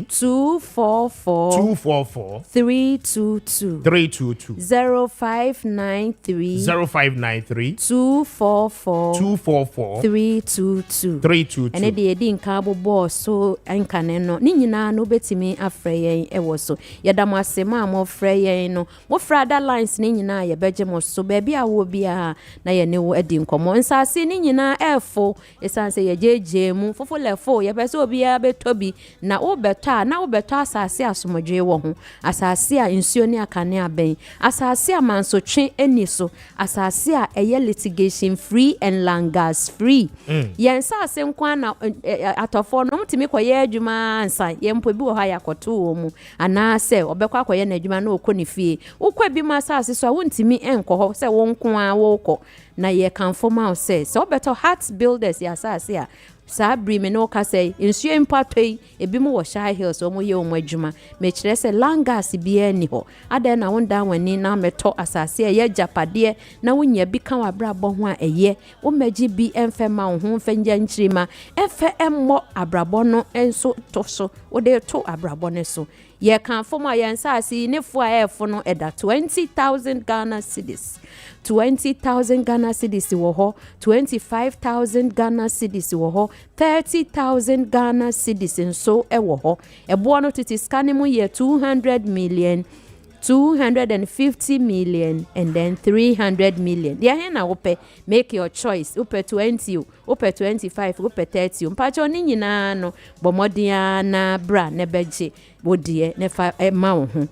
244 322 0593 244 322 ene de edi nka so ankane no ni nyina no betimi afreyen ewo so yedam asema mo freyen no mo frada lines ni nyina ye beje mo so baby a wo bia na ye ne wo edi nkomo nsase ni nyina efo esanse ye jeje mu fofo lefo ye pese obia betobi na wo beto asase asomdwe wo ho asase a nsuo ni akane aben asase a mansotwe eni so asase a eye litigation free and langas free yensa ase nkwa na atofo no mtimi koye adwuma ansa yempo bi wo ha yakoto wo mu ana se obekwa koye na adwuma na okoni fie ukwa bi ma asase so a wontimi enko ho se wo nko a wo kɔ na ye kan formal se obeto heart builders ya asase a sabri me no ka say nsuo impatoi ebi mu wo Shy Hills o mo ye o mo adwuma me kire se langas bi ani ho ada na wonda wani na meto asase ye japade na wonya bi kan abrabɔ ho a eye wo magi bi emfema wo ho mfanya nkyirima efe emmo abrabɔ no enso to so wo de to abrabɔ ne so ye kan foma ye nsase ne fo a efo no eda 20,000 Ghana cedis 20,000 Ghana cedis wo ho 25,000 Ghana cedis wo ho 30,000 Ghana cedis nso ewo ho ebo no titi scanning mu ye 200 million 250 million and then 300 million. Dia he na wope make your choice. Wope 20, wope 25, wope 30. Mpacho ni nyina no bomodia na bra ne beje wodie ne fa ma wo ho.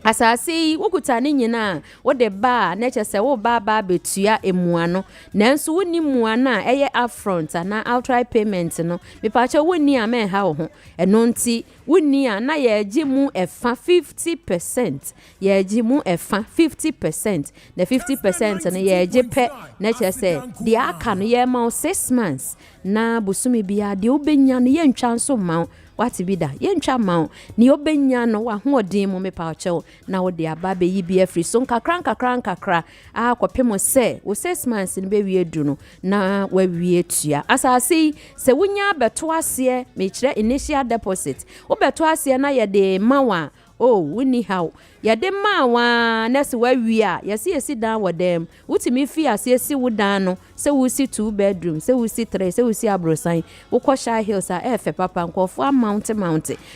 Asasi wokutani nyina wo de ba na chese wo ba betua emuano nanso woni muana eye upfront na outright payment no mepacho woni a men ha wo ho eno nti woni a na ye agi mu efa 50% ye agi mu efa 50% na 50% na ye agi pe na chese de aka no ye ma 6 months na busumi bia de obenya no ye ntwa nso ma wati bida yentwa ma ni obenya no wa hoodin mo mepa oche na wo de aba be yi bi afri so nkakra akopemo se wo 6 months ni be wie du no na wa wie tua asase se wonya beto ase me kire initial deposit wo beto ase na ye de mawa wuni how ya de mawa na se wa wie a yesi dan wo dem utimi fi ase si wo dan no se wo si 2 bedroom se wo si 3 se wo si abrosan wo ko Shy Hills a efe papa nkofo amount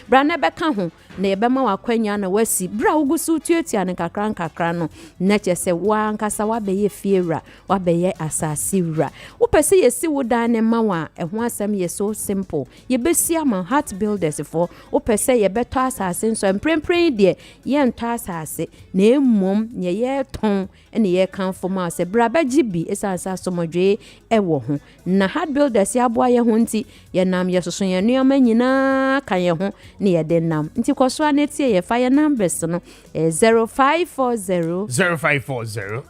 bra na beka ho na ye bema wakwanya na wasi bra ugusu tuetia ne kakra no na chese wa nkasa wa beye fiera wa beye asasi wura wo pese yesi wo dan ne mawa eho asem ye so simple ye besi ama heart builders for wo pese ye beto asase so emprempren de ye nto asase na emom ye ton ene ye kan foma se bra ba gibi esansa somodwe ewo ho na heart builders ya boa ye ho nti ye nam ye soso ye nuama nyina kan ye ho ne ye de nam nti koso anetie ye fire numbers no 0540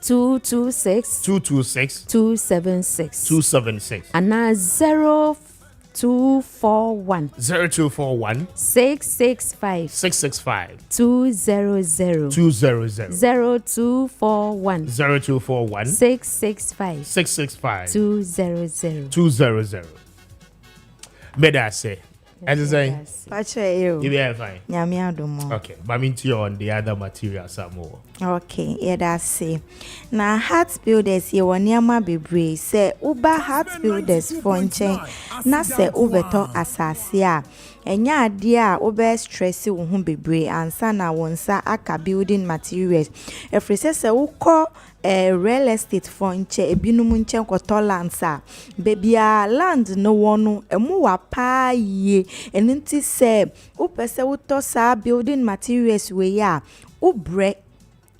226 276 ana 0 0241 0241 665 665 200 200 0241 0241 665 665 200. 200. Meda say. As I say, Pacha you. you be fine. Nyame adomo. Okay, but I'm into on the other materials some more. Okay, yeah, that's say. Na heart builders ye woniama bebre say uba heart builders for nchen na say ubeto asase a enya ade a ube stress wo ho bebre ansa na wonsa aka building materials. Efre say ukọ real estate for nche ebinum nche kwato lands a bebia land no wono emu wa pa ye enunti say upese wuto sa building materials we ya ubre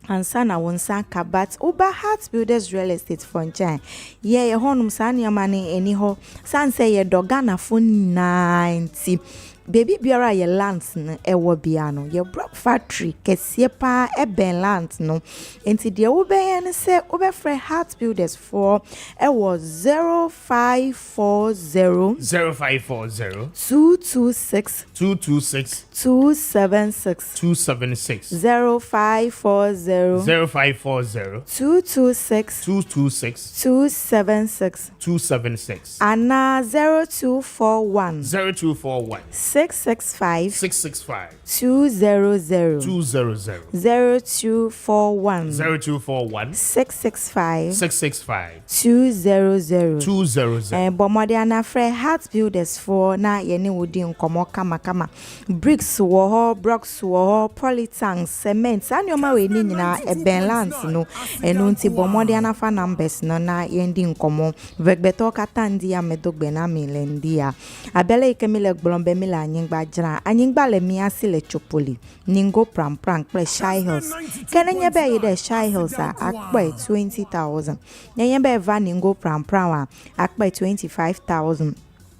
ansa na wonsa kabat uba heart builders real estate for nche ye honum sa niama ne eni ho san say ye dogana fo 90 baby biara ye lands no ewo bia no ye block factory kesie pa eben lands no enti de wo be yen se wo be free heart builders for ewo 0540 0540 226 226 276 276 0540 0540 226 226 276 276 ana 0241 0241 665 665 200 200 0241 0241 665 665 200 200 bomode ana free heart builders for na yene wodi nkomo kama bricks wo ho blocks wo ho polytanks cement anyoma we ni nyina eben lands no enu nti bomode ana fa numbers no na yendi nkomo vegbeto katandi ya medogbe na milendia abele ikemile gblombe mila anyingba jira anyingba le mi asile chopoli ningo pram pre shy hills kenenye be yede shy hills a akpa 20,000 nenye be va ningo pram a akpa 25,000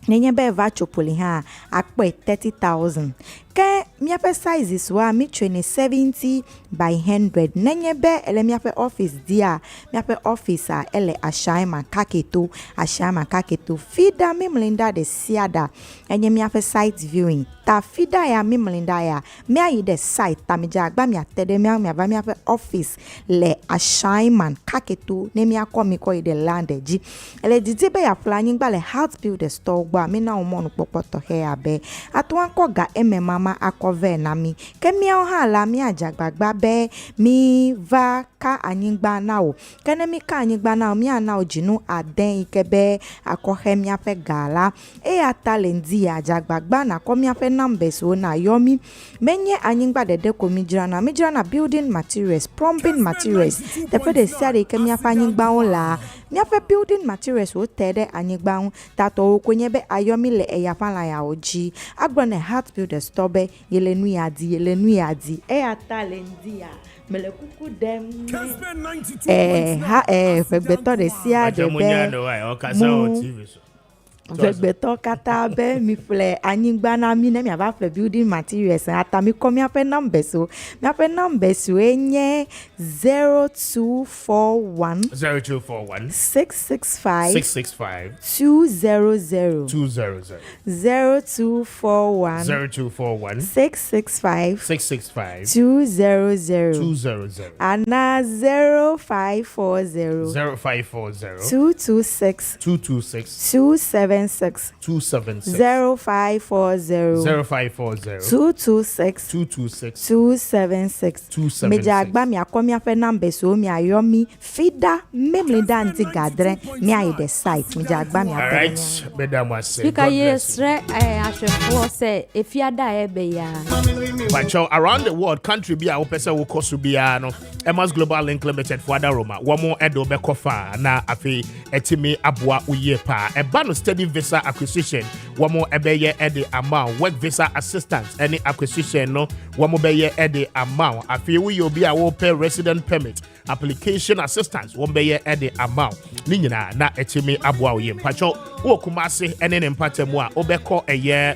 nenye be va chopoli ha akpa 30,000 ke miape sizes wa mi 70 by 100 nenye be ele miape office dia miape office a ele ashaima kaketo fida mi mlinda de siada enye miape site viewing ta fida ya mi mlinda ya mi ayi de site ta mi jagba mi atede mi ava miape office le ashaima kaketo ne mi akomi ko ide land eji ele didi be ya planning gba le house builder store gba mi na omo nu popoto he abe atwan ko ga mama akove na mi kemia ohala mi ajagbagba be mi va ka anyingba na o kene mi ka anyingba na o mi ana ojinu aden ikebe akohe mi ape gala ya talendi ajagbagba na ko mi ape numbers o na yomi menye anyingba dede ko mi jira na building materials plumbing materials tepe de sare kemia ape anyingba o la mi ape building materials o tede anyingba o tato okonye be ayomi le eyapala ya oji agbone heart builder stobe yelenu yadi talendi melekuku dem beto de sia de be Vegbeto kata be mi fle anyingba na mi na mi ava fle building materials ata mi komi ape numbers so mi ape numbers enye 0241 665 200 0241 665 200 ana 0540 226 276 276 0540 226 276 Mejagba mi akomi afe numbers o mi ayomi fida memlinda anti gadre mi ayi the site Mejagba mi akomi. Alright, madam was say. Because yesre ahwefo say efiada ebe ya. But around the world country bi a wo pese wo koso bia no Emas Global Link Limited for other Roma wo mo edo be kofa na afi etimi aboa uye pa eba no steady visa acquisition wo mo ebeye ede amount work visa assistance any acquisition no wo mo beye ede amount afi wo ye obi a wo pay resident permit application assistance wo beye ede amount ni nyina na etimi aboa uye pacho wo kumase ene ne mpatemu a obekọ eye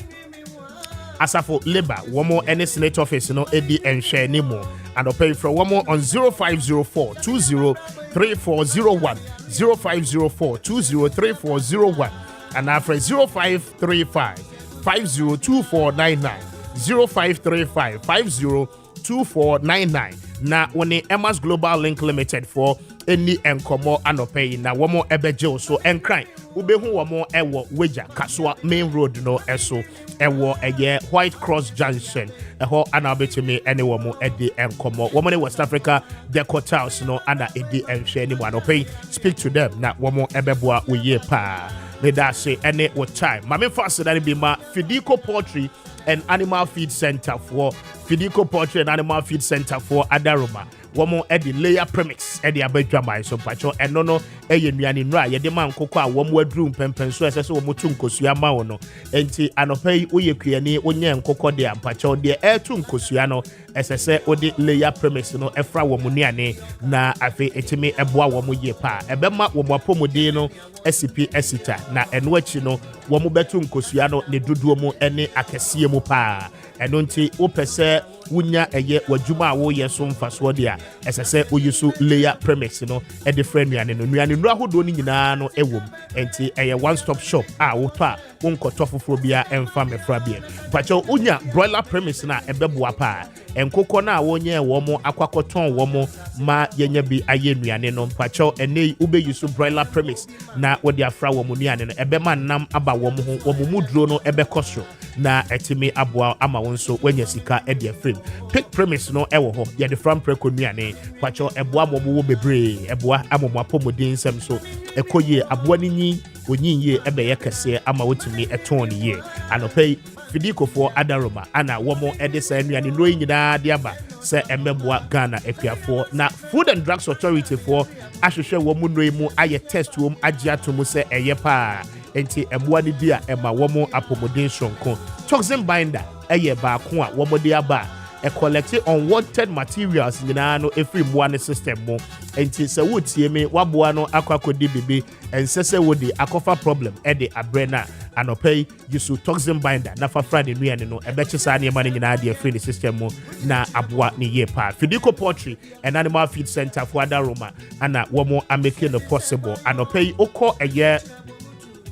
Asafo Labor, one more any Senate office, no Eddie and share anymore. And I'll pay for one more on 0504 203401 0504 203401. and after 0535 502499 0535 502499 na woni Emma's Global Link Limited for any enkomo anope na womo ebeje so enkran ubehu womo ewo weja kaswa main road no eso ewo eye White Cross Junction eho ana betimi ene womo edi enkomo womo ne West Africa Decor House no ana edi enhwe ni anope speak to them na womo ebeboa uye pa me da say ene what time mame fast that be ma Fidico Poultry and Animal Feed Center for Fidico Poultry and Animal Feed Center for Adaroma. Womo edi layer premix edi abedwama so pacho eno no eye nuane nra ye de man kokko a womo aduru pempen so ese womo tu nkosua ma wono enti anopai oye kuani onye nkokko de ampacho de etu nkosua no esese odi layer premix no efra womo nuane na afi etimi eboa womo ye pa ebema womo apomode no SCP esita na eno achi no womo betu nkosua no ne doduo mu ene akese mu pa eno nti opese wunya eye wadwuma wo ye so mfaso de a esese oyisu layer premix no e de friend nuane no nuane no ahodo ni nyina no ewom enti eye one stop shop a wo pa wonkoto foforo bia emfa mefra bia pacho unya broiler premix na ebeboa pa enkoko na wonye womo akwakoton womo ma yenya bi aye nuane no pacho ene ube yisu broiler premix na wodi afra womo nuane no ebema nam aba womo ho womo mudro no ebekosro na etimi aboa ama wonso wenya sika e de frame pick premise no ewo ho ye de fram preko nuane pacho eboa momo wo bebre eboa amomo apomodin sem so ekoye aboa ninyi onyinye ebe ye kese ama wotimi eton ye anopei Fidico for Adaroma ana womo edesa nuane no nyina de aba se emeboa Ghana epiafo na Food and Drugs Authority for ahwehwe womo noemu aye test wom agya to mu se eye pa enti eboa ni dia ema womo apomodin sonko toxin binder eye ba ko a womo de aba e collect unwanted materials nyina no every one system mo enti se wotie me waboa no akwakodi bibi ensese wodi akofa problem e de abrena anopei yusu toxin binder na fa Friday nuane no ebeche sa ne mane nyina de free system mo na aboa ni ye pa Fidico Poultry and Animal Feed Center for Adaroma ana womo amake no possible anopei oko eye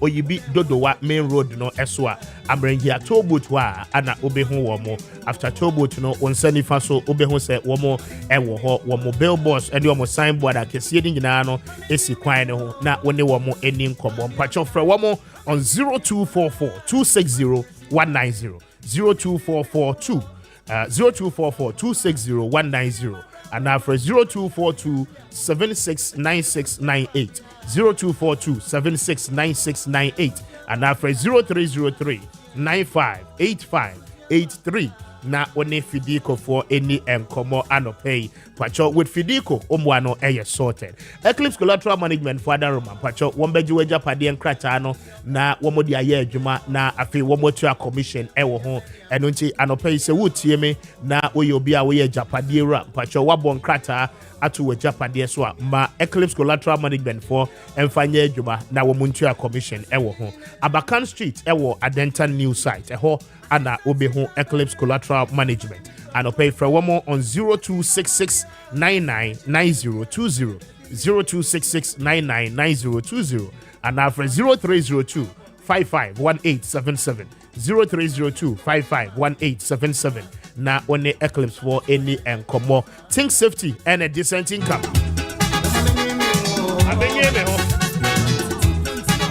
oyibi dodowa main road no eswa amrengi atobot wa ana obehu womo after tobot no onsani fa so obehu se womo ewo ho womo billboards ene womo signboard akese ni nyina no esi kwan ne ho na woni womo eni nkobo mpacho fra womo on 0244 260 190 0244 0244 260 190 and after 0242 769698 0242 769698 and after 0303 958583 na one Fidico for any enkomo anopay pacho with Fidico omwano eye sorted Eclipse Collateral Management for Adaroma pacho wombeji weja padi enkrata no na womodi aye adwuma na afi womotu a commission ewo ho eno nti anopay se wutie me na oye obi a we japadi ra pacho wabon krata atu we japadi so a ma Eclipse Collateral Management for emfanye adwuma na womuntu a commission ewo ho Abakan Street ewo Adenta new site eho ana obehu Eclipse Collateral Management and pay for one more on 0266 999020 0266 999020 and now for 0302 551877 0302 551877 na one Eclipse for any enkomo think safety and a decent income.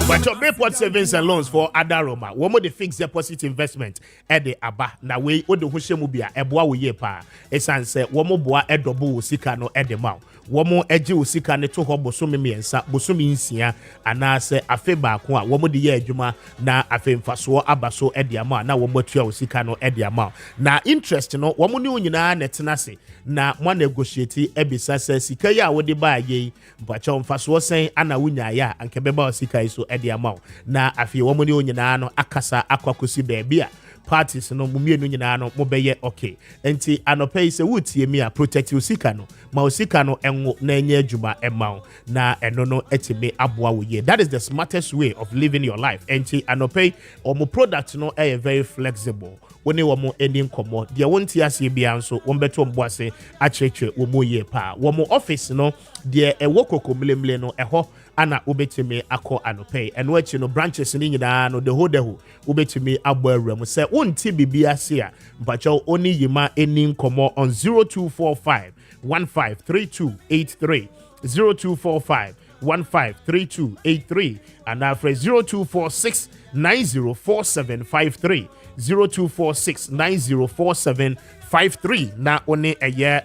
But your Bayport Savings and Loans for Adaroma, one more the fixed deposit investment at the Aba, na way o the Hushemubia, a boa we pa, a san say, one more boa at double Sikano at the mouth. One more edgy Sikane to her Bosumi and Sa Bosumi Insia, and I say a feba, one more the year Juma, na a fame Faso Abaso at the amount, now one more trio Sikano at the amount. Now, interest, no, one more new netanasi, na one negotiate Ebisa says Sikaya would the buy ye, but John Faso saying Anna Winya ya, and Kebeba Sika so at the amount. Na afi womo ni onyina no akasa akwakosi baabia parties no mumienu nyina no mobeye okay enti anopei se wutie mi a protect usika no ma usika no enwo na enye adwuma emao na eno no etime aboa wo ye. That is the smartest way of living your life. Enti anopei omo product no very flexible woni womo eni nkomo de wonti ase bia nso wombeto mboase acheche womo ye pa womo office no de ewokoko mlemle no eho ana ubetimi akọ anope eno achi no branches ni nyina no the whole ubetimi abo awram se wonti bibia se a mpacho oni yima eni nkomo on 0245 153283 0245 153283 and after 0246 904753 0246 904753 na one a year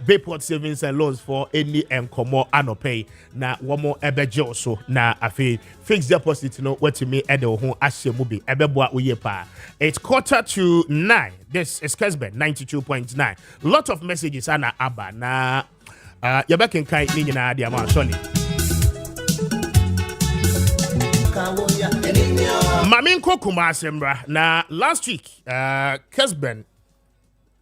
Bayport Savings and Loans for any enkomo anopay na wamo ebeje so na afi fixed deposit no what me edo ho ahye mu bi ebeboa oye pa. It's 8:45. This is Kessben 92.9. Lot of messages ana aba na yabakin kai ni nyina dia ma so ni Mamin kokuma asembra na last week Kessben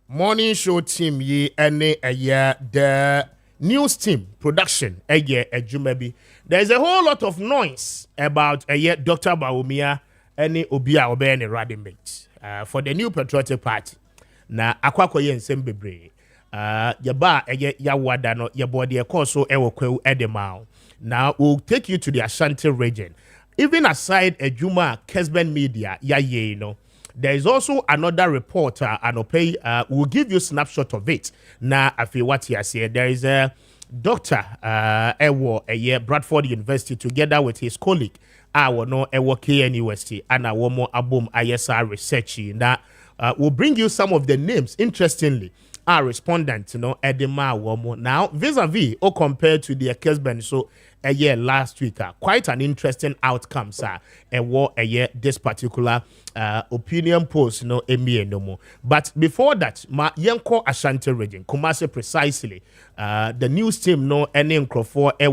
morning show team ye any a year the news team production a year a jumabi. There's a whole lot of noise about a year Dr. Bawumia any obia obe any riding mate for the new patriotic party. Na akwako ye nsem bebre yaba eye yawada no yebode ekoso ewokwe edemao. Now we'll take you to the Ashanti region. Even aside a Juma Kessben media you know. There is also another reporter, Anope, we'll give you a snapshot of it. Now, I feel what you say. There is a doctor, Bradford University, together with his colleague, KN University, and our more Abum ISR research. Now, we'll bring you some of the names. Interestingly, our respondents, Edema Womo. Now, vis-a-vis, or compared to the Kessben, so a year last week, quite an interesting outcome, sir. This particular opinion post, no more. But before that, ma yenko Ashanti region, Kumasi precisely, the news team no any for a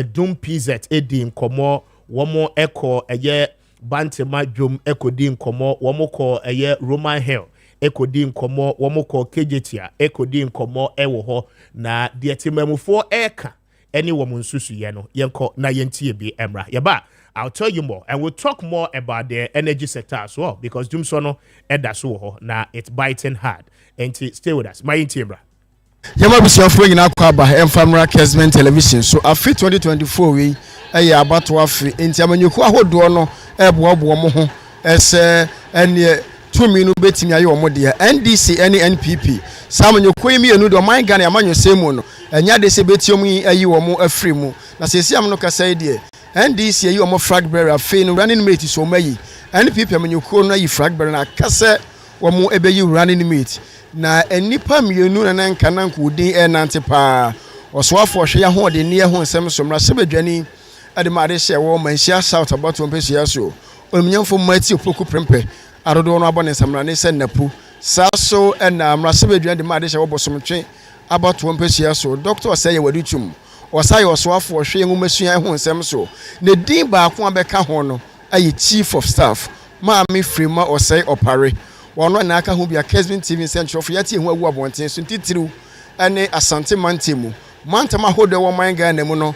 doom PZ edim komo, womo echo a year Bantema Jum echo dim komo, womo ko a year Roman Hill. Eko di nkomo womoko kejetia eko di nkomo ewo ho na de timamufo eka any woman susu yeno yenko na yentie bi emra yaba. I'll tell you more and we'll talk more about the energy sector as well because Jumsono edaso ho na it's biting hard and stay with us my team. Yama busiafo nyina kwaba emfamra Kessben television so afi 2024 we abato afi enti amanyuku ahodo no eboabo mo ho ese ene tumi no betimi aye omo de NDC any NPP samanyuku emienu do man Ghana amanyo semu no enya de se betiom ayi omo afri mu na sesi am no kasa de NDC ayi omo flag bearer afi no running mate so mayi NPP amanyuku no ayi flag bearer na kasa omo ebeyi running mate na enipa mienu na nka na nkudin enante pa oswafo hwe ya ho de ne ho nsem somra sebedwani ade ma de hye wo manhia shout about one pesia so omnyamfo mati opoku prempe arodo no abone samra ne se napu saso na amra sebedwani de ma de hye wo bosomtwe about one pesia so doctor say wadutum osai oswafo hwe ngu masua ho nsem so ne din ba ko abeka ho no ayi chief of staff ma me frima osai opare wono na aka ho bia Kessben TV Central for yati hu awu abonten so titiru ene asante mantemu mantama hodo wo man Ghana mu no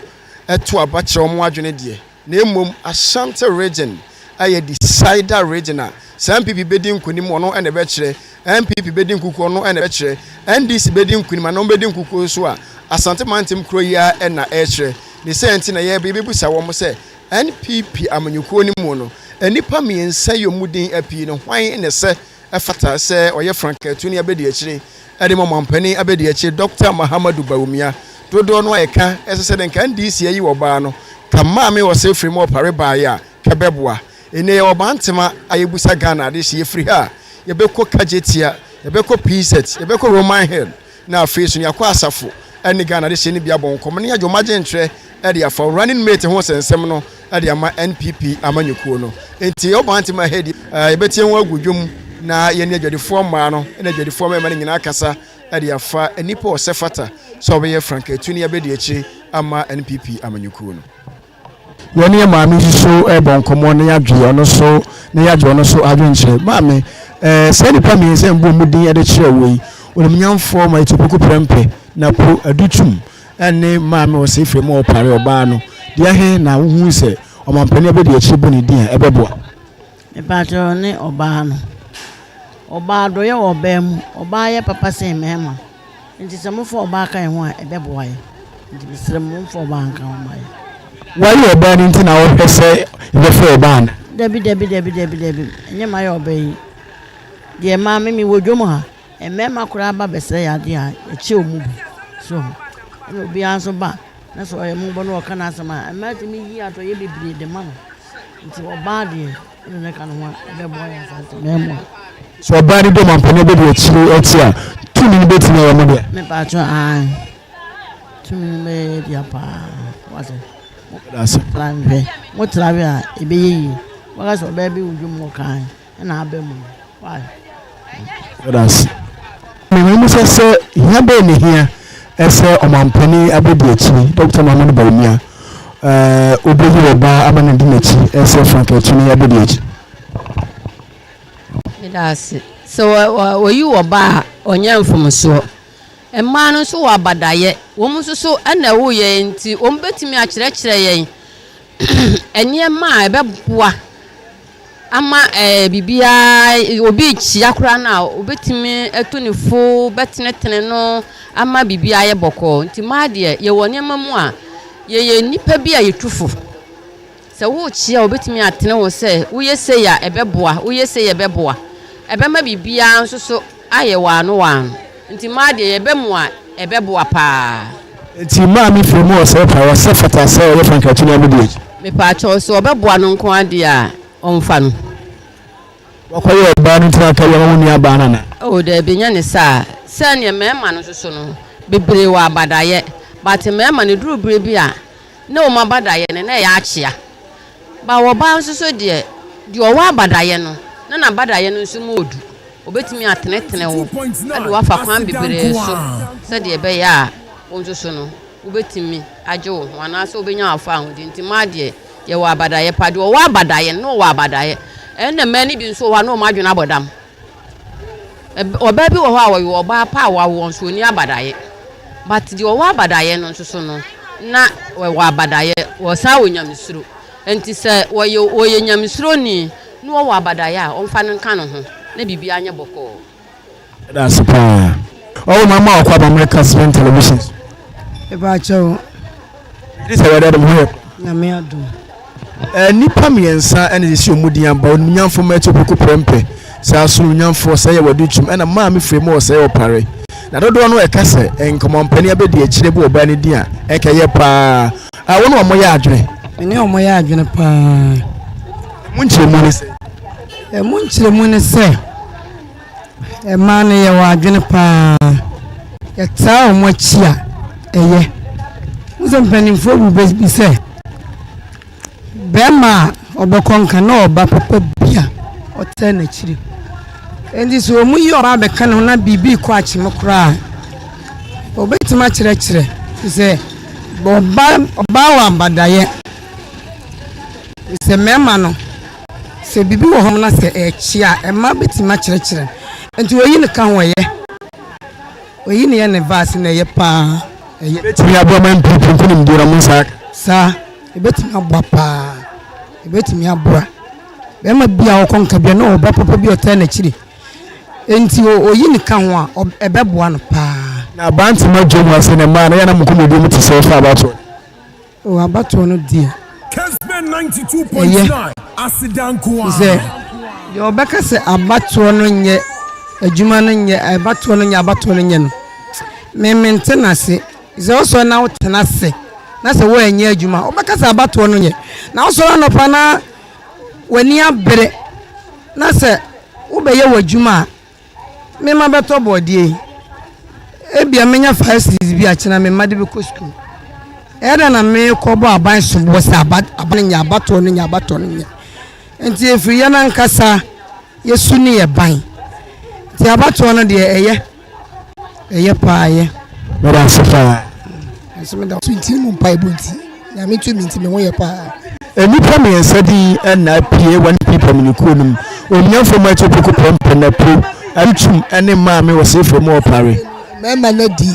eto abache wo mo adwene de na emom Ashanti region aye decider region some people bedin kunim wono ene be kire MPP bedin kuku no ene be kire NDC bedin kunim no bedin kuku so a asante mantem kro ya ena e kire ni senti na ye be busa wo mo se NPP amanyuko ni mu no enipa miensa yomudin api no hwan ene se efata se oye franka tuni abedi akire ede momampani abedi akire Dr. Mahamudu Bawumia dodo no ayeka esese den kan DC ayi wo ba no kama me wo se free mo pare ba ya kebeboa ene wo bantema ayebusa Ghana de sie free ha yebeko kajetia yebeko pizet yebeko Roman Hill na afiso ni akwa asafo ene Ghana de sie ni bia bon kom ne ajomaje ntre ede afa running mate ho sensem no ede ama NPP amanyukuo no enti wo bantema hedi yebetie ho agudwom na ye ne adwadefo ma no na adwadefo ma ne nyina kasa ade afa enipa osefata so be ye frank etuni abedi echi ama NPP amanyuku no woni maami so ebon komo ne yadwe ono so ne yadwe ono so adwenche maami se nipa mi se mbo mudin ade kire wei onimnyamfo ma etopoku prempe na pro adutum ene maami o se fre mo pare oba no de ahe na hu se omampani abedi echi boni din ebeboa e patro ne oba no oba do ye obem oba ye papa se mema nti samofo oba kan ho a ebeboa ye nti bisere mo for banka o mai why you burning tin na wo say the for ban debi enye mai obey de ma me wodwom ha emema kura ba besere ya de a eche omu bi so obi anso ba na so mu bo no kana sama emati mi yi ato ye bibire de ma nti oba de ne kana ho be boy asante memo so bari do man pene be de chiri etia tuni ni beti na wo de me pa cho an tuni me dia pa what that's plan be mo trawe a ebe yi waka so be bi udwum mo kan na abemu why that's me say here be ni here ese omampani abedi echi Dr. Mamman Baumia obeyi oba amana di nechi ese Frank Etuni abedi echi that's so you oba onye mfomso emma no so wabadaye wo mu so na wo ye nti wo betimi a kire yen enye ma ebeboa ama bibia obi chi akura na obetimi etunifo betenetene no ama bibia ye boko nti ma de ye woni mamu a ye nipa bia yetufo se wo chi a obetimi atene wo se wo ye se ya ebeboa wo ye se ye beboa ebema bibia nso so aye wano nti ma de ye bemu a ebeboa pa nti ma mi fo mo se pa wa se fata se wo Frank Etuni abedi me pa cho so obeboa no nko ade a omfa no wakoye oba no ntira ka ye wo ni aba na o de benya ne sa ne mema no so no bebre wa abadaye but mema ne duru bre bia na o ma abadaye ne na ya achia ba wo ba so de o wa abadaye no na abadaye no nso mu odu obetimi atenetene wo ade wa fa kwan bebre so se de be ya o nso no obetimi age wo wana so obenya afa ahudi nti ma de ye wa abadaye pa de o wa abadaye no wa abadaye ene mani bi nso wa no ma dwena bodam oba bi wo ho awo yo oba pa awo won so ni abadaye but di wo abadaye no nso no na wo abadaye wo sa wo nyamsuro enti se wo ye nyamsuro ni no wo abadaye a omfa nka no ho na bibi anya boko that's pa oh mama akwa ba Kessben television e ba cho this is where them here na me adu nipa miensa ene disi omudi amba onyamfo ma etopoko prempe sa suru nyamfo sa ye wadutwum ena ma me fremu o sa ye opare na dodo no e kase enkomompani abedi akire bu oba ne dia e ka ye pa a wono omo ya adwene mene omo ya adwene pa munchire mu ne se munchire mu ne se e ma ne ye wa adwene pa ye ta omo chia eye muso mpanimfo bi se bema obokonka na oba papa bia ote na chiri endi so mu yi ora be kan na bibi ko achim kura obetima chire se oba wa mbadaye se mema no se bibi wo hom na se echia e ma betima chire enti oyi ne kan woye oyi ne ye ne vase na ye pa eye betimi aboma mpipu kunim dira munsa sa ebetimi abwa pa ebetimi abwa bema bia okonka bia no oba papa bi ote na chiri enti oyi ni kan ho a ebeboa no pa na banti ma jomu ase ne ma na yana mukomodi mu tse fa abato o abato no dia Kessben 92.9 Asidan Kwa ze yo beka se abato no nye adwuma no nye abato no nye abato no nye no me maintenance ze oso na wotenase na se wo enye adwuma obeka se abato no nye na oso no pa na wani abere na se wo be ye wadwuma me ma beto bodie ebia menya 5 series bi a chena me made be ko school era na me ko bo aban so bo se aban nya abato no nya abato no nya enti efiri ya na nkasa yesu ni ye ban ti abato no de eye pa ye mera sefa so me da 20 mu pa ibunti ya me 20 me wo ye pa nipa miensa di na pie one people minikunum onyamfo ma etopoko prempe na pro antum ene ma me wo se fremu opare mema na di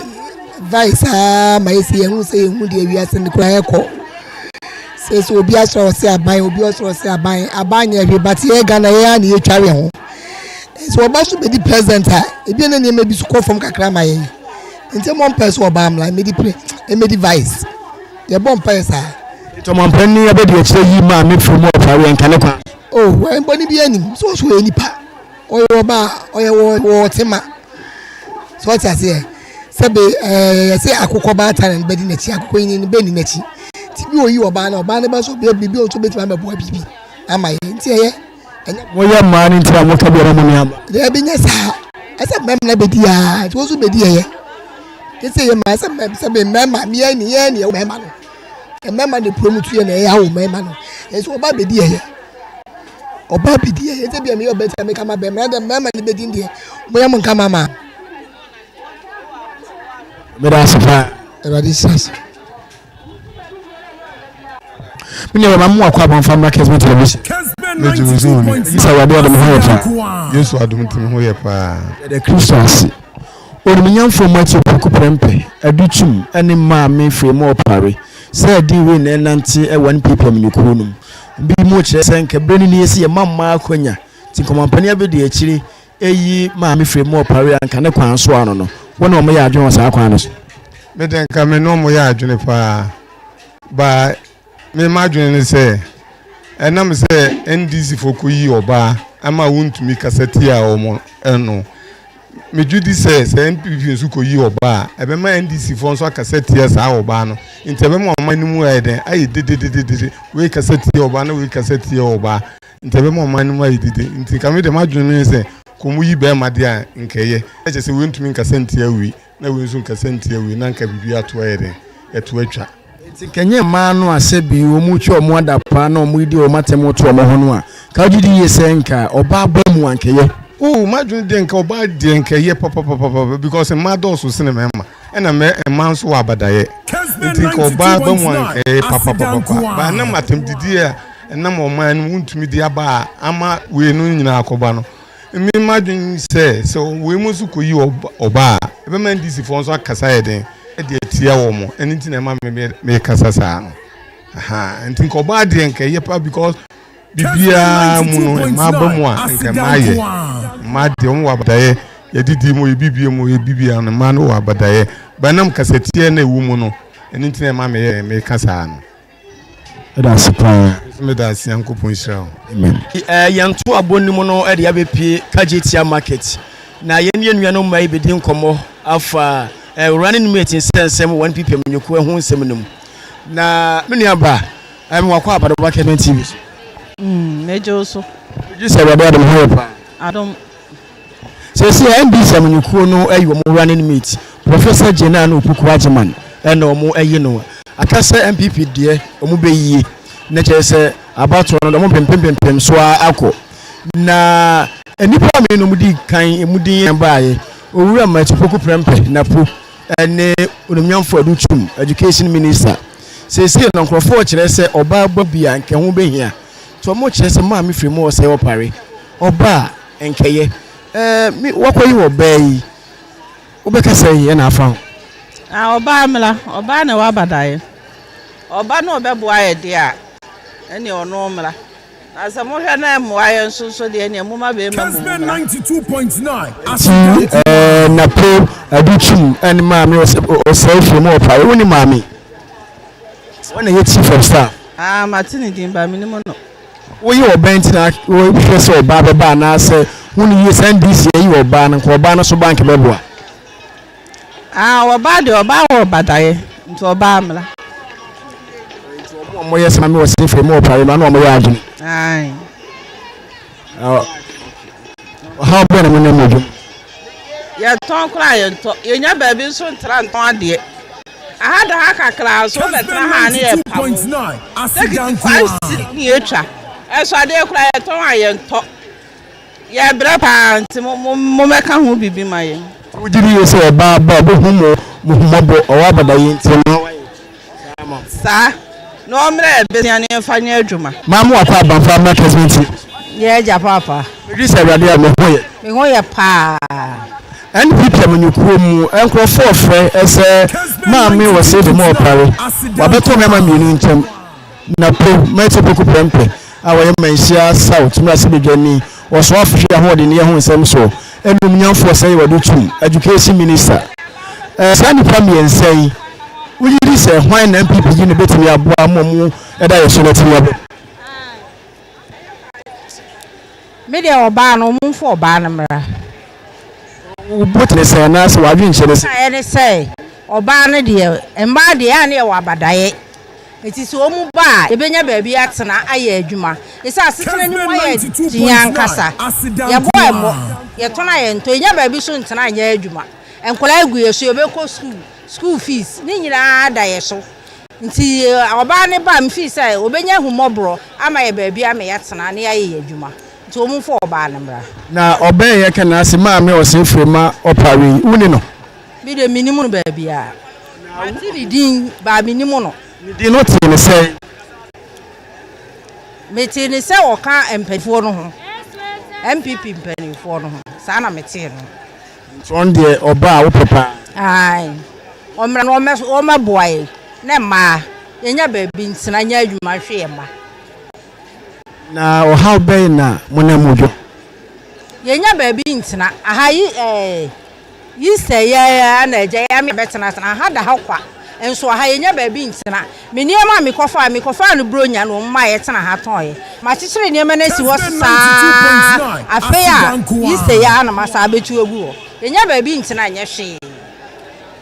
vice ma esi ehun se ehun de wiase ne kura eko se obi asoro se aban obi asoro se aban ya bi but ye ga na ye na ye tware ho so oba so be di present ha ebi na ne ma bi su ko from kakra ma ye nti mo mpɛ so oba amla me di play e me device ye bon mpɛ sa to mo mpɛ ni abedi e kire yi ma me from opare en kane kwa oh we mboni bi anim so so enipa oye oba oye wo tema so what I say sebe say akukọ ba talent bedi na chi akukọ yin ni be ni na chi ti bi oyi oba na oba ne ba so bi o to beti ma be bo bibi ama ye nti ye mo ye ma ni nti mo ka bi ra mo ni ama de bi nya sa asa mem na bedi ya ti wo so bedi ye ke say ye ma sa mem se be mem ma mi ye ni mem ma no e mem ma de promote ye na ye ha wo mem ma no e so oba bedi ye oba bedi ye te bi me yo beti me kama be me de mem ma ni bedi ndi mo ye mo kama ma Merasa Radisas. Mimi wa mamu akwa ba mfa Kessben television. Isa wa de mo hoyepa. Yesu adum tim hoyepa. The Christians. Oni minyamfo Maakye Kuku prempe. Aduchum ene ma me free mo pare. Say di we na nanti e 1 ppm nyukuru num. Bi mo kire se nkabrani ni esi ye mamma akonya. Ti komampani abedi akiri eyi ma me free mo pare anka ne kwan so ano no. Wona o me ya adwon sa akwan no me den ka me no mo ya adwene pa ba me ma adwene ne se enam se NDC fokuyi oba ama wontumi kaseti a omo eno me judi se NPP nsu koyi oba ebe ma NDC fo nso kaseti a sa oba no ntebe mo manimu eden ayi de we kaseti oba na we kaseti oba ntebe mo manimu ayi de nti ka me de ma adwene ne se komu yi be ma de a nkeye e je se wontumi nkasenti awi na we nso nkasenti awi na nka bibi ato ayede eto atwa nti kenye ma no asebi wo mu twa mo adapa na mo di o matemo to mo ho no a ka jidi yese nka oba abamu ankeye oh madwun de nka oba de nkeye papa because ma do so sene mema ena me ma nso wa abadaye nti nka oba abamu ankeye papa ba na matem didi a na mo man wontumi di aba ama we no nyina akoba no me madwun say so we musu koyi oba ebe man disi fo nso akasa yeden e de atia wo mo eni nti na ma me kasa saa no aha nti nka oba de nka ye pa because bibia mu no ma ba mu a nka ma ye ma de mo wa badaye ye didi mo ye bibia mo ye bibia no ma no wa badaye ba nam kasa tie na ewu mu no eni nti na ma me kasa no that's super me da siankopon shira amen yanto abonimu no e de abepie kajetia market na yenie nua no mai bedi nkomo afa running mate sensem 1 ppm nyuko ho nsem num na me nua ba wakwa abado ba Kessben TV mejo so you say we do ho pa adom se NBC nyuko no ayi mo running mate Professor General no Puku Ajiman na omo ayi no akasa MPP de omo beyi na chese abato no mo pempem so akọ na enipa me no mudi kan emudi baaye owura Maakye Kuku prempe na po ene onumnyamfo aduchum education minister se na nkrofo kire se oba babia nke ho behia to mo kire se ma me free mo se opare oba enkeye mi wakoyi oba yi obeka se ye na afa oba amla oba na wa badaye oba no obeboa ye de a ene ono mla asa mo hwe na mo aye nso de ene mo ma be ma mo Kessben 92.9 na po aduchum ene ma me o se free mo opare woni ma me wona ye chief of staff Martin Dimba minimo no wo yi obenti na wo hwe se oba beba na se woni ye NDC yi oba na ko oba na so bank beboa oba de oba wo badaye nti oba amla mo yes ma me o se free mo opare ma na mo ya adwene ai how been mo na mo dum ya ton kra ye to ye nya ba bi so ntra nton ade ahada haka kra so betra ha ne ye pa 92.9 Asidankuwa ni etwa eso ade kra ye ton aye nto ye bre pa nti mo meka ho bibi ma ye ujiri ye se ba bo humo bo owa badaye nti no sa no mre be nya ne fanya adwuma mamu akwa abanfa ma Kessben TV ye ja papa ujiri se radio me ho ye pa NPP amanyukuo mu enkrofo ofre ese maami wo se de mo opare wabeto me ma mienu nchem na po Maakye Kuku prempe awoye manhia south mra se bedwani wo so afhwe ahode ne ho nsem so enum nyamfo se ye waduchum education minister Sani Kwame Appiah will you say why MPP you bet me aboa momu eda ye so leti abo me de oba no mu fo oba na mra but ne say na so wadwe nche ne say oba no de emba de ya na ye wa abadaye eti so mu ba ebenya ba bi atena aye adwuma isa asetena ni wa ye tiankasa ye boy mo ye tona ye nto enya ba bi so ntena anya adwuma enkola egu ye so ye be ko school fees ni nyina da ye so nti oba ne ba mfi sai obenya humobro ama ye ba bi ama ye tena na ye adwuma nti o mu fo oba na mra na oba ye kana ase ma me o se frema opare uni no bi de minimum ba bi a ati di din ba minimum no di not in say meti ni se o ka empefo no ho MPP empefo no ho sa na meti no so ndie oba wo papa ai omra no o ma boy na ma yenya ba bi ntina nya adwuma hwe ma na o how be na monamujo yenya ba bi ntina aha yi se ya na eje ya me betena na ha da ha kwa enso ha yenya ba bi ntina me niema me kofa no bronya no ma ye tena ha tonye ma chichire niema na si wo saa afeya yi se ya na masa abetu ogu ho yenya ba bi ntina nya hwe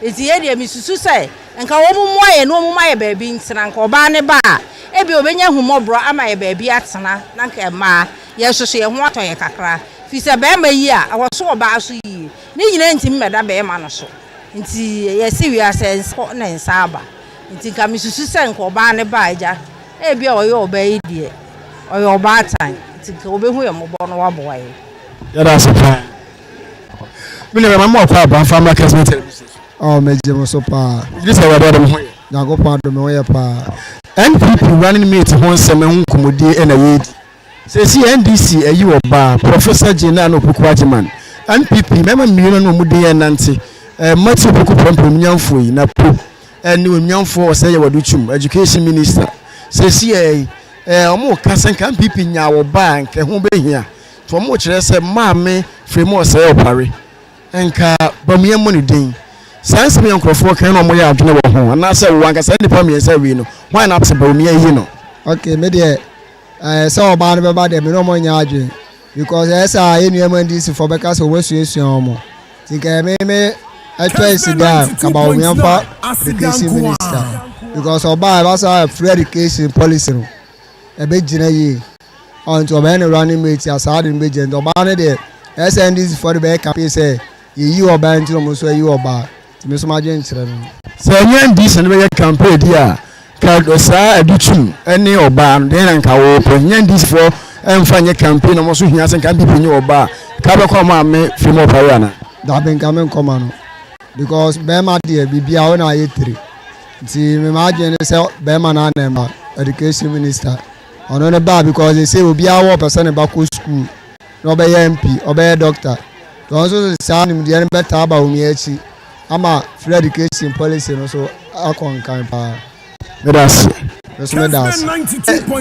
ezi ye de misusu se nka wo mu moye no mu maye ba bi ntina nka oba ne ba ebi obenya humobro ama ye ba bi atena na nka ma ye soso ye ho atonye kakra fi se ba ma yi a awoso oba aso yi ni nyina ntim meda ba ma no so nti ye si wi ase na nsaba nti ka misusu se nka oba ne ba aja ebi oyo oba yi die oyo oba atan nti ka obehu ye mobo no wabo ye ya da so pa mi le ma kwa ba family Kessben television oh meje mo so pa this is what dem ho ya go pa do me ho ye pa NPP running mate ho nsem ho komodie na ye say see NDC ayi oba Professor General Opokuajiman NPP mema mmiro no mude ye nante Maakye Opoku prompom nyamfo yi na po eni nyamfo o say ye waduchum education minister say see omo kasan kan NPP nya wo ba nke ho behia to omo kire say maame frame o say opare enka bamuye mo ne den sans me nkrofo kan no mo ya adwene wo ho na say wo anka say nipa me say wi no why na say bamuye yi no okay me de so oba no be ba de me no mo nya adwen because esa enu MNDC for because we suesu omo tinka me atwa down kaba o yamfa education minister because oba ba say free education policy no e be gina yi on to oba ne running mate asade be gina oba ne de SNDC for the campaign say yi oba nti no so yi oba me so ma gin kire no say NDC ne be campaign dia ka sa educhum ene oba no den nka wo po NDC for emfanye campaign no so hia sen kan pipi nyi oba ka be kwa ma me free more power na da ben ka men koma no because be ma de bibia wo na ayetri nti me ma gin say be ma na na education minister ono ne ba because they say obi awo person ba ko school no be MP obe doctor don so say nim de be ta ba omi achi ama free education policy no so akon kan pa that's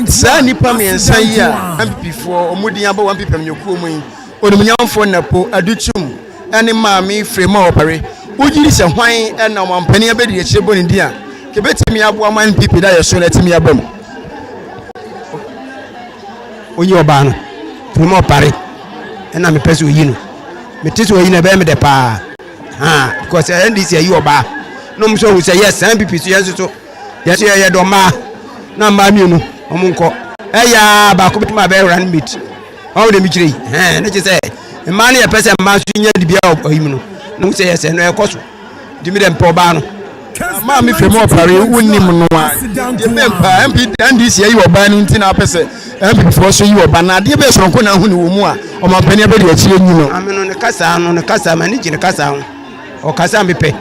Sa nipa me nsan yi a MPP for omudi aba wan pipa mnyokuo mu yi onumnyamfo na po aduchum ene maami frame opare ujiri se hwan na omampani abedi akire boni dia kebetimi abo man MPP da yeso na timi abam onyi oba no frame opare na me pese oyi no me tese oyi na be me de pa because NDC ayi oba no mso hu say yes MPP so yes so yes ye do ma na ma mienu omunko eya ba ko bitima be run meet o de mi kire ne che say ma na ye pese ma so nya dibia oyim no no say yes no e koso di mi dem po ba no ma mi frame opare wonnim no a de mempa MP NDC ayi oba ni ntina pese MP for so yi oba na de be so ko na hu ni wo mu a o ma pani abedi akire nyi no ameno ne kasa ma ni gine kasa ho o kasa mpepe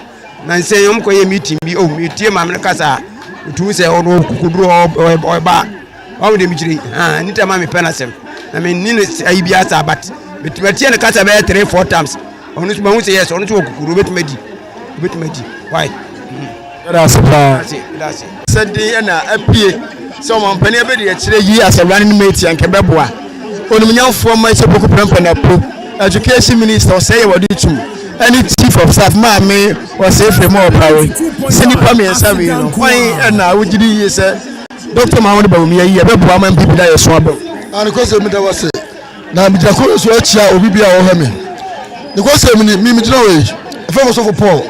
na nse yom ko ye meeting bi o meeting ma me kasa tu se ono kukuduro o ba o de mi kire ni tema me penasem na me ni ayi bi asa bat betimati ne kasa be 3-4 times onu so ma hu se yes onu so kukuru betimadi why that's said na apie so man pani abedi akire yi as a running mate yanke beboa onumnyamfo Maakye Opoku prempa na pro education minister say we do chum any chief of staff maame was a free more power. Send it me and Sammy, and now would you say, Dr. Mahmoud Bawumia, you have a woman people that are swab. And because of me, that was it. Now, Mr. Collins, watch out, will be our home. The question, me, if I was over Paul,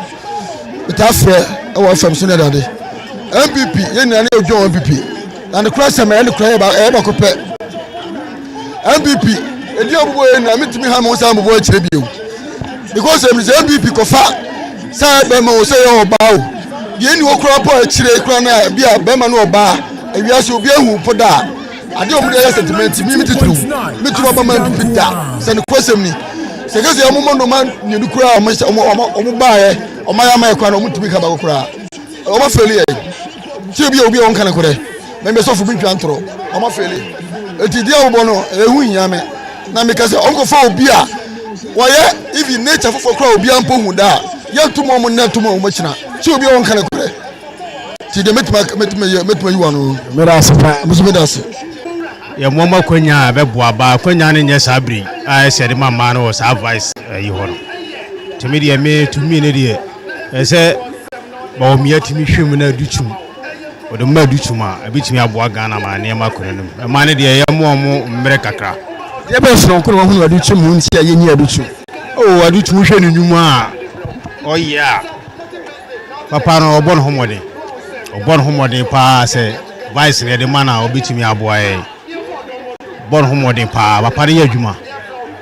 but after our from sooner than the MPP, you know, John MPP, and the class I'm the cry about MPP, and you are going to me, how much I'm watching you. Because I'm the MPP Kofa, Sarah Bema will say, oh, bow. You know, crop or chile, crana, be a Bema no bar, and you also be a who put that. I don't know the sentiment, me to my man, pick that. Send a question me. Say, because the woman, no man, you do cry, Mr. Omubaye, or my American, or to become a cry. Or my failure. She'll be on Canacore. Maybe so for me, Piantro, or my failure. A Tidio Bono, a wing yame. Now, because Uncle for beer. Why, if in nature for crowd, be ample, young tomorrow, not tomorrow, much now. She'll be on Canacore. She met my one, Medas. Ya mama kwenya beboa ba kwenya ne nya sabri ai se de mama no was advice yi ho no tumi de me tumi ne de se ba o miya tumi hwem na duchum o de ma duchum a abitumi aboa Ghana ma ne ma konanum ma ne de ye mo mmere kakra ye be so ko ho no duchum nti ya ye aduchum o aduchum hwe ne nyum a o ya papa no obon homode pa se vice ne de mana obitumi aboa e bon homodin pa papa ne adwuma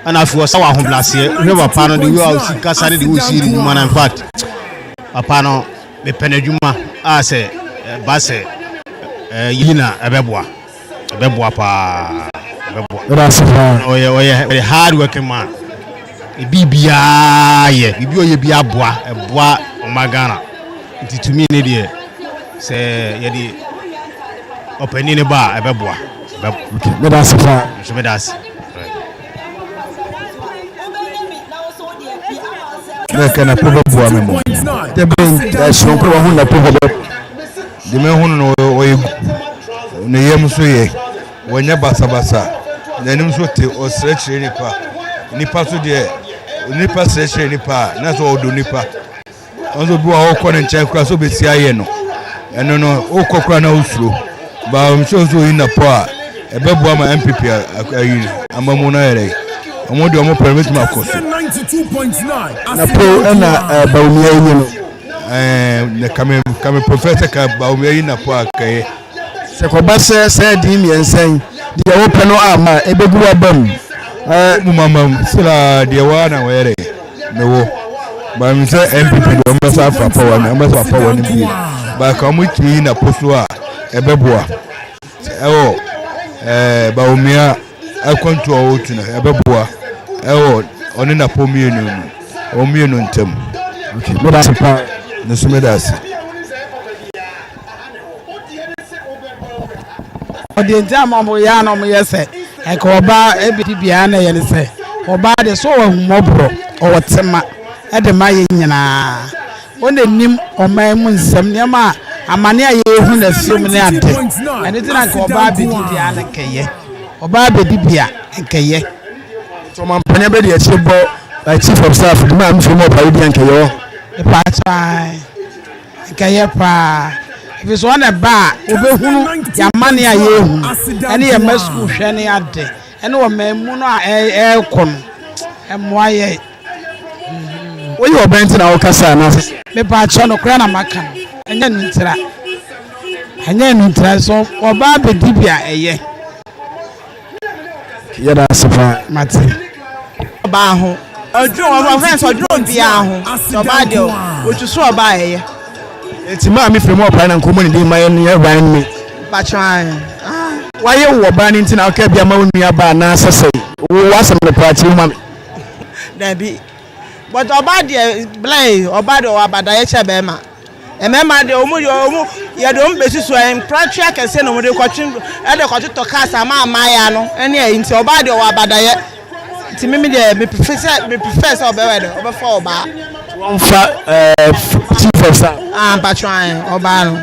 ana afi wo sawa homblase hwe papa no de wi a sika sare de wo siri nyuma na in fact papa no me penadwuma a se ba se yina ebeboa pa ebeboa oye very hard working man bibia ye bibi oye bia boa eboa o magana nti tumi ne de se ye di openi ne ba ebeboa. Medas. Can I prove a woman? The brain that's no one that prove the man who no Yamusoye when you're Basa, then him so or stretch any pa. Nipa to the Nipa stretch any pa, that's all do Nipa. Also, do our corner and check across over Siano. And no, oh, Cocrana through. But I'm sure so in the poor. Ebeboa ma MPP ayi amamuna ere omo de omo permit ma koso na pro na Bawumia yi no na kame professor ka Bawumia yi na po akaye se ko ba se di mi ensen de wo pe no ama ebegu abam mumama sila de wa na were me wo ba mi se MPP de omo sa fa power na omo sa power ni bi ba ka mo tumi na poso a ebeboa ewo Bawumia akwantu owotu na ebeboa ewo oni na pomienu omienu ntem okay medas pa no so medas odi ama mo ya na mo yese e ko ba ebidi bia na ye ne se oba de so wa humobro o wotema e de ma ye nyina onanim o man mu nsem ne ma amane aye hu na fiom ne ade ene tina ko oba bedi bia na keye oba bedi bia nkeye to man panya be de chief of staff de ma mfi mo pa bia nkeye e pa chai nkeye pa if so na ba obehunu ya mane aye hu ene ye masku hwe ne ade ene wo mamu no a kon emoaye oyi obenti na okasa na me pa cha no kra na maka anya nuntira so oba bedi bia eye yada sefa mate oba ho odun oba friends odun bia ho oba de otu so oba eye eti ma mi fremo opa na nkomo ni di ma ye ran mi pa try waye wo ba ni ntina ka bia ma onua ba na sese wo asem le party ma dabi but oba de blay oba de obada ye che be ma emema de omu ye de ombesi so en pratia kese no mo de kwatwe e de kwato kasa ma amaya no ene e nti oba de obada ye nti mimi de me prefer so oba we de oba for oba won fa chief of staff patron oba no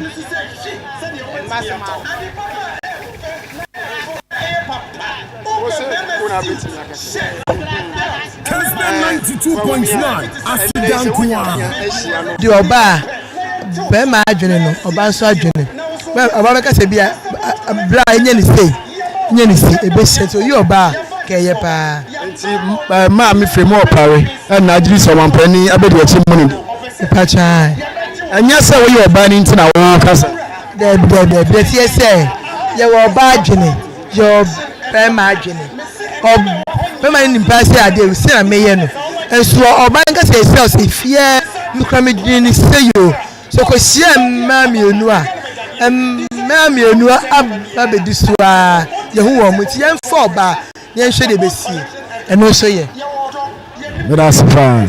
Kessben 92.9 Asidankwa. The Oba, Bema Adrenaline, Oba so Adrenaline. Well, Oba can say, be a bra in any state. Any state, a best so you Oba, Kayepa. Mammy Fremore Parry, and Najri someone penny, I bet you're money. Pacha. And yes, sir, you are banning to our cousin. The yes, sir. You were Badging, your Bema Adrenaline. Bema in Passia, they will say a million. And so, Obanka says, if you come in, say you. So, because Mammy, you know, Mammy, you know, Abba Disua, Yahu, with young four bar, then should be seen. And also, yeah. But that's fine.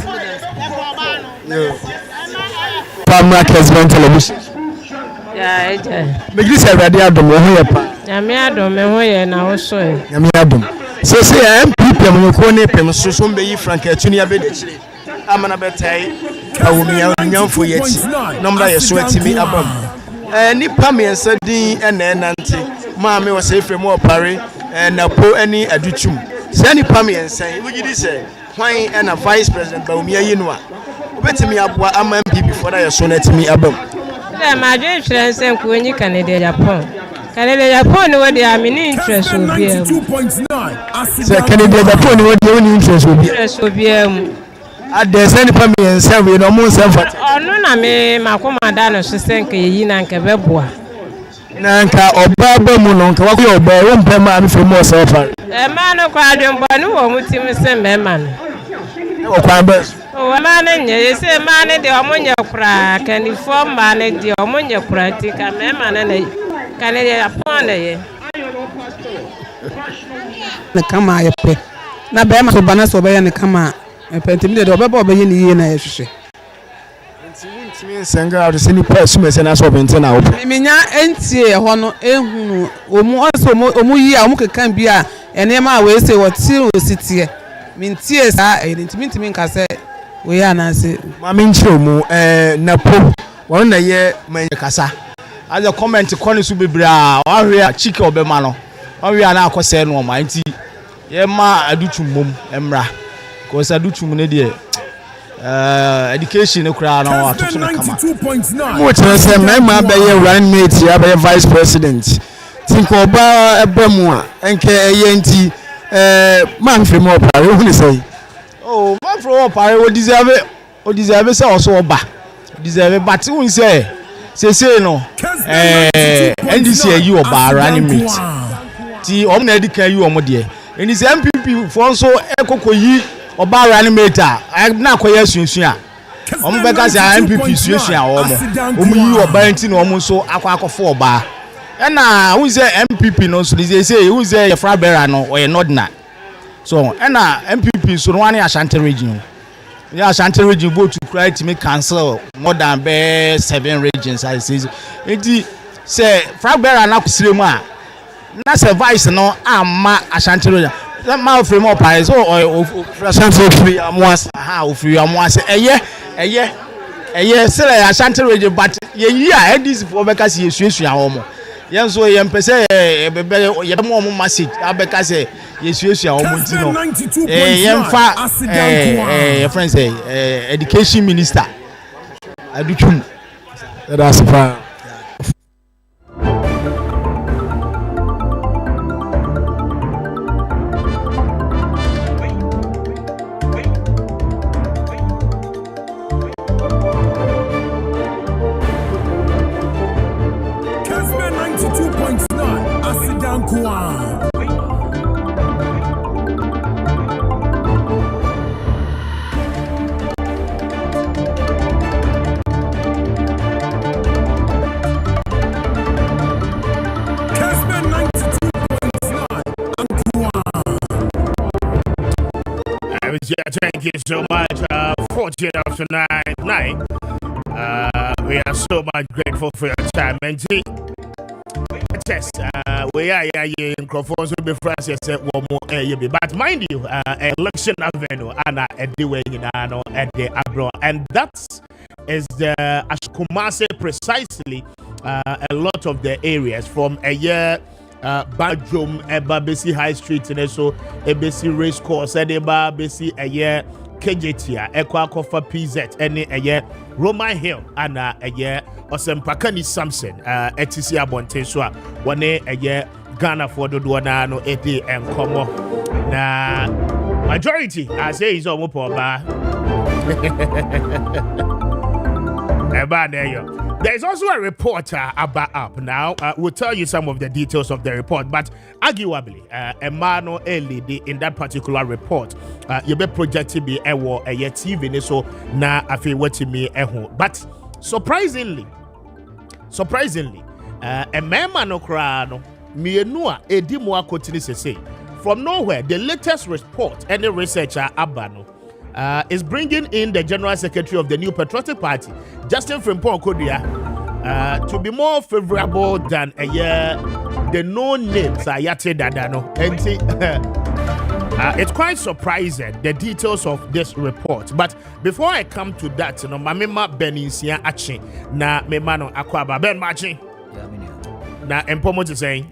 Kwame Kessben television. Yeah, but you said that you have the one here. Yamiadom, and now also. Yamiadom. So, say, I am people, when you call name, so some be Frank, Tunia Bedich. I'm an abetai. I will be young for yet. Number is sweating me above. Nipa me and Sadi and Nanti. Mammy was safe from more parry and a poor any aduchum. Send Pammy and say, would you say, why and a vice president, but me a Yinua? Better me up what I'm MP before I so let me above. My dream friends and when you can Japan. Canada Japan, where they are in interest will be. 92.9 Canada Japan, what the only interest will be. At the same time, and say we no more self. Oh, no, I mean, my commandant, she sent Kayin and Kebebua. Nanka or Baba Munonka, what your bear won't pay man for more self. A man of Quadrum Banu, with him, same man. Oh, a man, and you say, man, the ammonia crack, and the form man, the ammonia pratic, and a man, and a Canada upon a come my pay. Now, Bama so Banas obey and come out. A pentimid or Baba in the year. Sanga out the same person as an assault now. Mina NTA honor ehunu also omuyi amuke kan bia enema we say what till city min tie sa identity min ka say we anase mama nchiro mu napo won na ye man kasa as a comment kone su bebra wa hwe chike obema no wa hwe na akose no ma nti ye ma aduchum mom emra ko sa aduchum ne de education kura na atoto na kama mo tell say my be your run mate ya be vice president think oba ebemu a enke yenti man free more pare who ni say oh man free more pare we deserve say also oba deserve but who say no ndc you oba run mate ti o na edika you omo de ndc MPP for so ekokoyi oba reanimate na akoya sunsun omo beka say MPP sunsun omo yi oba enti na omo so akofo oba na who say MPP no so they say who say your frabera no or not na so na MPP so one Ashanti region ya Ashanti region vote to create to make cancel more than 7 regions I say enti say frabera na kusire mu a na say vice no amma Ashanti region that man frame up is or free amwas free amwas eye say Ashanti region but ye this for because ye suesu awomo yen so ye mpese ye mo message abeka say ye suesu awomo ntino yen fa your friend say education minister aduchum that's fine. Thank you so much. 14 after 9. We are so much grateful for your time. And test. We are in microphones will be fresh. One more but mind you, election avenue and at the way at the abroad, and that is the Ashkumase precisely. A lot of the areas from a year. Badjum Eba Besi High Street and so Ebesi Race Course Edeba Besi a year KJT ekwa for PZ any Roman Hill and Osempakani Samson etisi abonte so a wone Ghana for dodoɔ no edi enkomo na majority I say is omo ba eba there. There is also a report about up now. We'll tell you some of the details of the report, but arguably, Emmanuel Elidi in that particular report, you be projected be a TV so na afi wati me but surprisingly, a member no krano me no edi mo akotini say from nowhere. The latest report, any researcher abano. Is bringing in the General Secretary of the New Patriotic Party, Justin Frimpong Kodia, to be more favorable than the known names Ayate Dadano. And it's quite surprising, the details of this report. But before I come to that, Mamima Beninsia Achi, na Memano Akwaba Ben Machi, na Empomo to say.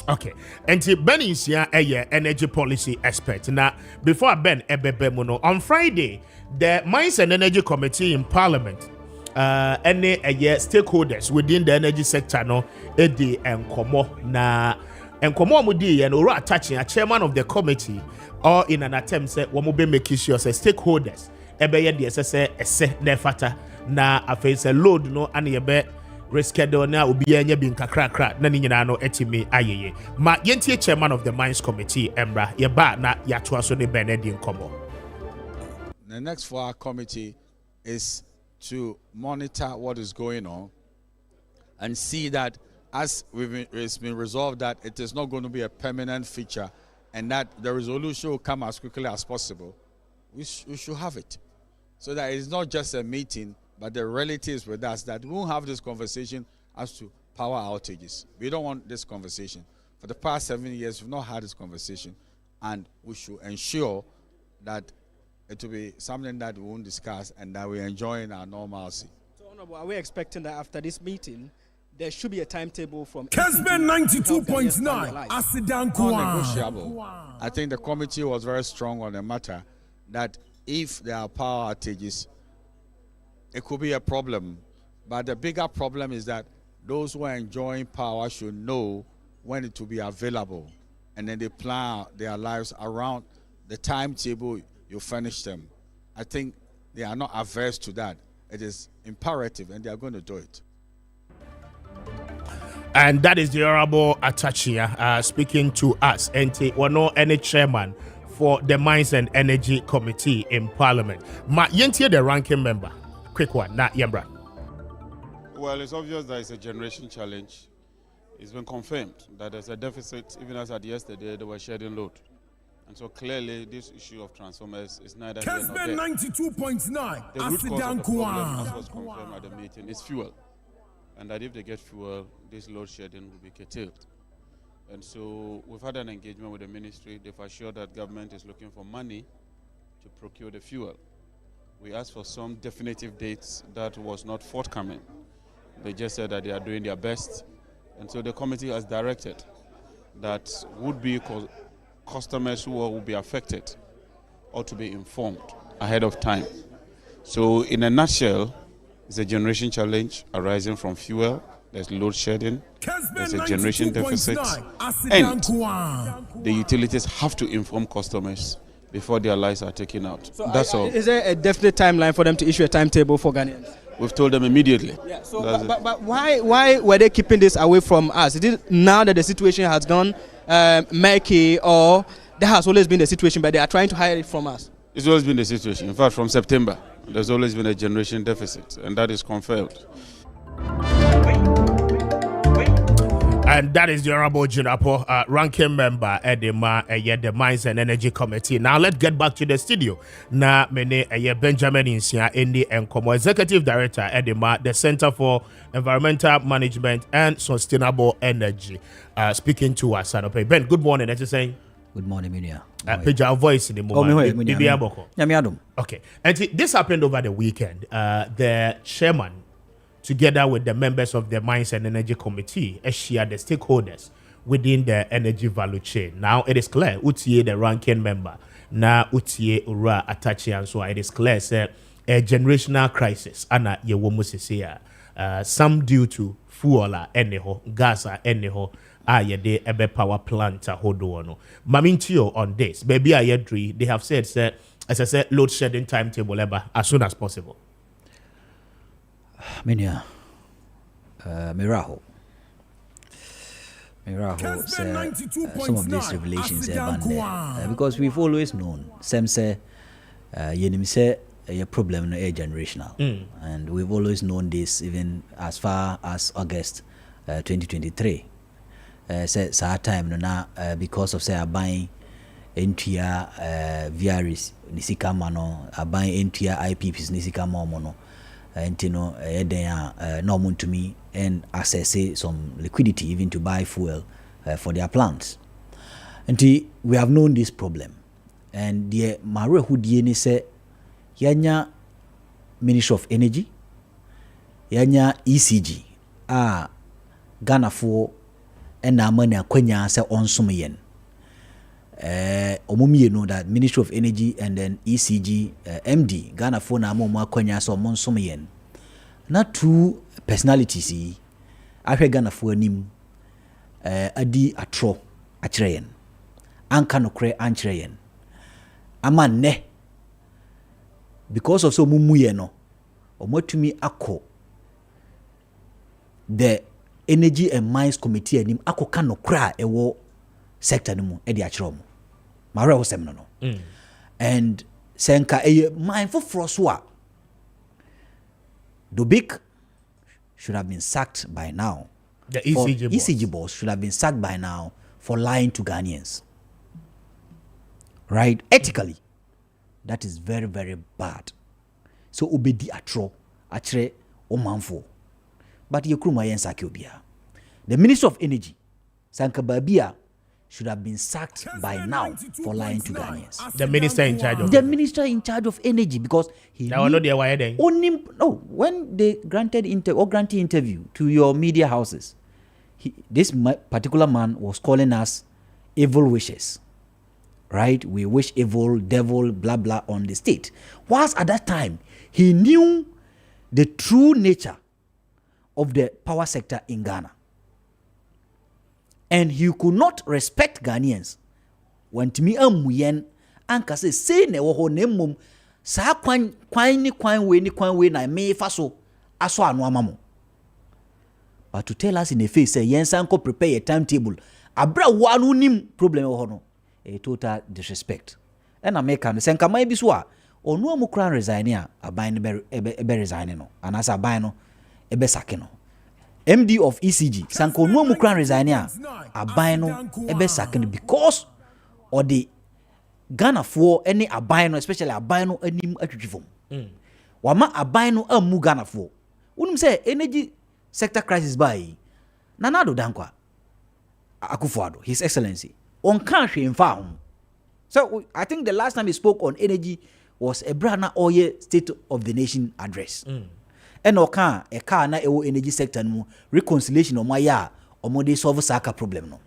Okay, and Ben is here a energy policy expert. Now, before Ben Ebebemuno, on Friday, the Mines and Energy Committee in Parliament, any stakeholders within the energy sector, no, Eddie and Komo na and Komo Mudi and Ora touching a chairman of the committee, or in an attempt say Wamobe make sure stakeholders, Ebeye the SSA, nefata na a face a load no and yebe. Reschedule na obi anya bi nkakrakra na ni nyina no etimi ayeye ma yentie chairman of the mines committee Embra ye ba na yatoa so ne Benedict Nkomo. The next for our committee is to monitor what is going on and see that as it's been resolved that it is not going to be a permanent feature and that the resolution will come as quickly as possible. We should have it so that it's not just a meeting. But the reality is with us that we won't have this conversation as to power outages. We don't want this conversation. For the past 7 years, we've not had this conversation, and we should ensure that it will be something that we won't discuss and that we're enjoying our normalcy. So, Honorable, are we expecting that after this meeting, there should be a timetable from Kessben 92.9 Asidan Negotiable. I think the committee was very strong on the matter that if there are power outages, it could be a problem, but the bigger problem is that those who are enjoying power should know when it will be available, and then they plan their lives around the timetable you furnish them. I think they are not averse to that. It is imperative, and they are going to do it. And that is the Honorable Atachia speaking to us, and any chairman for the Mines and Energy Committee in Parliament. Ma yentie the ranking member. Quick one, not Yembra. Well, it's obvious that it's a generation challenge. It's been confirmed that there's a deficit. Even as at yesterday, they were shedding load. And so clearly, this issue of transformers is neither here nor there. Kessben 92.9. The root cause of the problem, as was confirmed at the meeting, is fuel. And that if they get fuel, this load shedding will be curtailed. And so we've had an engagement with the ministry. They've assured that government is looking for money to procure the fuel. We asked for some definitive dates that was not forthcoming. They just said that they are doing their best. And so the committee has directed that would-be customers who will be affected ought to be informed ahead of time. So in a nutshell, it's a generation challenge arising from fuel. There's load shedding, there's a generation deficit, and the utilities have to inform customers before their lives are taken out. So that's all. Is there a definite timeline for them to issue a timetable for Ghanaians? We've told them immediately. Yeah, so but why were they keeping this away from us? Is it now that the situation has gone murky, or there has always been the situation, but they are trying to hide it from us? It's always been the situation. In fact, from September, there's always been a generation deficit, and that is confirmed. And that is the Honorable Jinapo, ranking member at the Mines and Energy Committee. Now let's get back to the studio. Now, Benjamin Insia, Indi Nkomo, Executive Director at the Center for Environmental Management and Sustainable Energy, speaking to us. Ben, good morning. That's saying. Good morning, Minia. Page our voice in the moment. Okay. And this happened over the weekend. The chairman, together with the members of the Mines and Energy Committee, share the stakeholders within the energy value chain. Now, it is clear, Utiye, the ranking member, na utie ura atachi and so it is clear say a generational crisis ana ye wo musese some due to fuel anyhow gas anyhow ye ebe power plant hodo no mamintio on this baby ayedri they have said say as I said load shedding timetable ever as soon as possible. Minya Miraho say some of these revelations because we've always known some say yenim say a problem no generational and we've always known this even as far as August 2023 say time no na because of say buying entria VRs nisika mano buying entria IPPs nisika mono no no mun to me and access some liquidity even to buy fuel for their plants. And we have known this problem. And the Mare Hudieni say yanya Ministry of Energy, yanya ECG, Ghana for and money akwenya say onsumiyen. Omumi know that Ministry of Energy and then ECG MD Ghana for na mo akwenya so monsumiyen. Not two personalities ahwe Ghana for nim adi atro achreyen anka no kre anchreyen ama ne because of so mumuye no omotumi akọ the Energy and Mines Committee anim akọ no kra ewo sector no mu e di achro mo mara wo sem no and senka mine for froswa Dubik should have been sacked by now. The ECG boss should have been sacked by now for lying to Ghanaians. Right? Ethically, that is very, very bad. So obedi atro, atre omanfo. But yekruma yen sakiobia. The Minister of Energy, Sankababia, should have been sacked by now for lying to Ghanaians. The minister in charge of Minister in charge of energy because he when they granted interview to your media houses, this particular man was calling us evil wishes. Right? We wish evil, devil, blah blah on the state. Whilst at that time he knew the true nature of the power sector in Ghana. And he could not respect Ghanaians. When to me amuyen anka say ne wo ho nemum sa kwan we na me fa so aso anu amamo. But to tell us in the face say yensan ko prepare a timetable abra wo anu nim problem wo ho no a total disrespect. And America no senka mai bi so a onu amukran resign a aban be resign no anasa aban no ebe sake no. MD of ECG sanko no mu kran resign a aban no ebe sakin because or the Ghana for any aban no especially aban no anim atwitwifom wama aban no amu Ghana for unum say energy sector crisis by Nanado Dankwa Akufo-Addo His Excellency on kan hwe mfa ho. So I think the last time he spoke on energy was a Brana Oye State of the Nation address. And oka e car na ewo energy sector no reconciliation o maya o mo dey solve saka problem no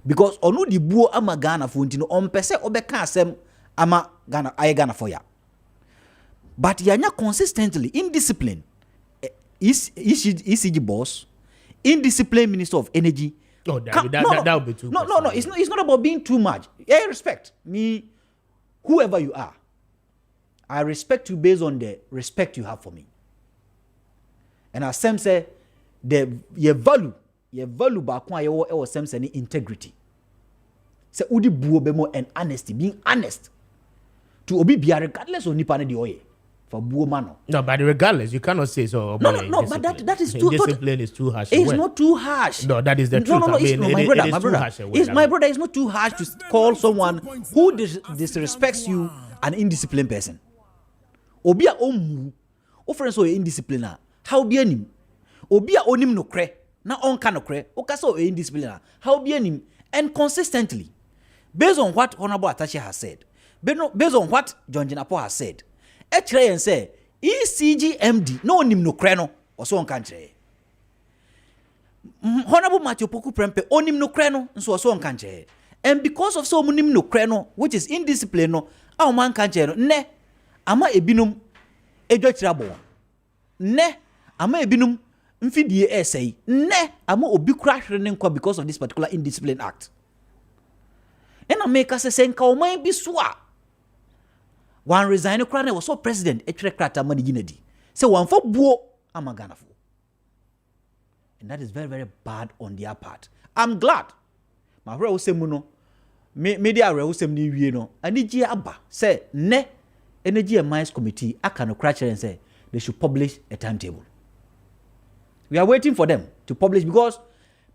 because onu di buo ama Ghana fo ntino on pese obeka asem ama Ghana for ya but yanya consistently indiscipline ECG boss indiscipline Minister of Energy. That would be too much. No, it's not about being too much. I respect me whoever you are. I respect you based on the respect you have for me. And as Sam say, your value back one your Sam say integrity. Say udi buo bemo and honesty, being honest to obi bia regardless of nipa ne de oye for buo mano. No, but regardless, you cannot say so. No, but that is too discipline is too harsh. It's not too harsh. No, that is the truth. My brother is not too harsh to call someone who disrespects you an indisciplined person. Obia omu, o friends so indisciplined. How be anim? Obia onim no kre, na onka no kre, o kasa o indisciplined. How be anim? And consistently, based on what Honorable Attaché has said, based on what John Jinapo has said, Echre and say ECG MD no onim no kre no, or so on country. Honorable Maakye Poku Prempe onim no kre no, so on country. And because of so many no kreno, which is indiscipline no, our man can't ne, ama ebinum edwa tirabo. Ne, ama ebinum mfidie essay. Ne, ama obi crash renenkwa because of this particular indiscipline act. And I make us say nka o man bi so a one resign krane was so president etwere krata mani ginedi. Say one for buo amagana fo. And that is very, very bad on their part. I'm glad. My real semuno, media real semni wieno. Aniji aba say ne energy and mines committee. I can crash and say they should publish a timetable. We are waiting for them to publish because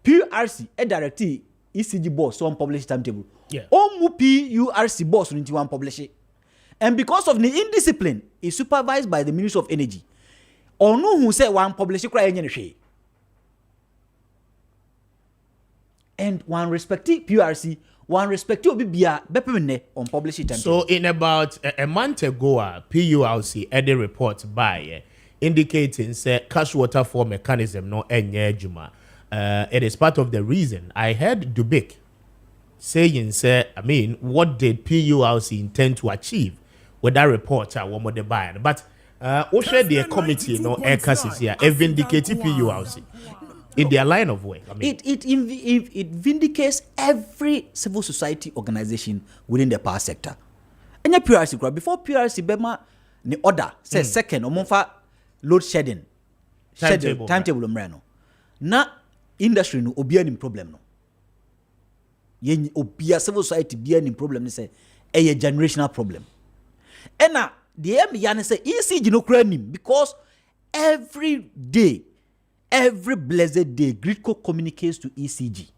PURC a directee ECG boss so publish timetable. Yeah. Omu PURC boss into one publish it. And because of the indiscipline, is supervised by the Ministry of Energy. Or no who say one publish it cry any. And one respective PURC, one respective BBA Bepemene on publishing time. So in about a month ago, PURC had a report by indicating say cash water for mechanism no enye juma. It is part of the reason I heard Dubik saying say what did PURC intend to achieve with that report one more the buy. But also the committee no air cases here vindicated PURC. In their line of work, it vindicates every civil society organization within the power sector. And your PURC, before PURC bema ni order say second omonfa load shedding timetable umreno. Na industry no obia ni problem no. Ye obia civil society bia ni problem ni say a generational problem. And na the yan say ECG no kura nim because every day. Every blessed day, Gridco communicates to ECG.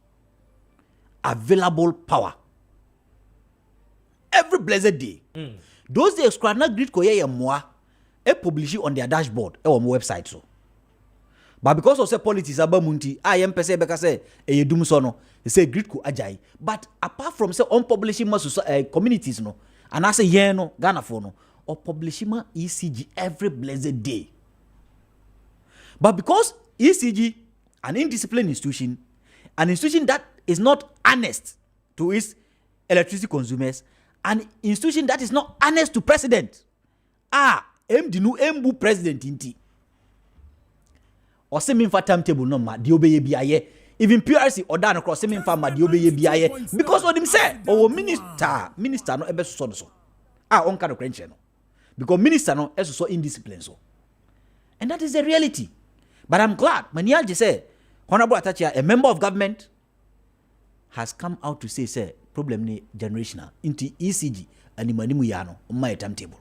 Available power. Every blessed day. Those days, Gridco publish it on their dashboard on my website. So. But because of the politics, I am say because say they say Gridco ajay. But apart from say unpublishing communities no, and I say no Ghana for no, or publishing ECG every blessed day. But because ECG, an indisciplined institution, an institution that is not honest to its electricity consumers, an institution that is not honest to president. Embu president inti. Or semi for timetable no ma di obeye biaye. Even PURC or down across semi for ma di obeye biaye because what him say or minister no ebe so so. On kind of crenche no. Because minister no is so indisciplined so. And that is the reality. But I'm glad, Manialji say, Honorable Atachia, a member of government, has come out to say, problem ni generational, into ECG, and Imanimu Yano, on my timetable.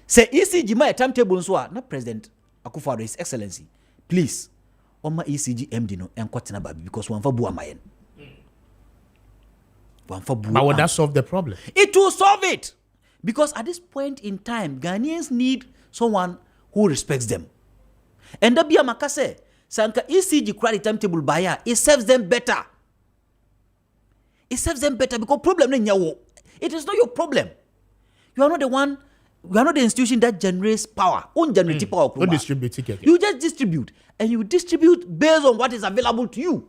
Say ECG, my timetable, so not President Akufo-Addo, His Excellency, please, on my ECG MD no, and Kwatina Babi, because one for Bua Mayen. One for Bua. But would that solve the problem? It will solve it. Because at this point in time, Ghanaians need someone who respects them. And the Bia Makase, Sanka ECG credit timetable buyer, it serves them better. It serves them better because problem in your it is not your problem. You are not the one, you are not the institution that generates power. Own generate power. Don't distribute ticket. You just distribute, and you distribute based on what is available to you.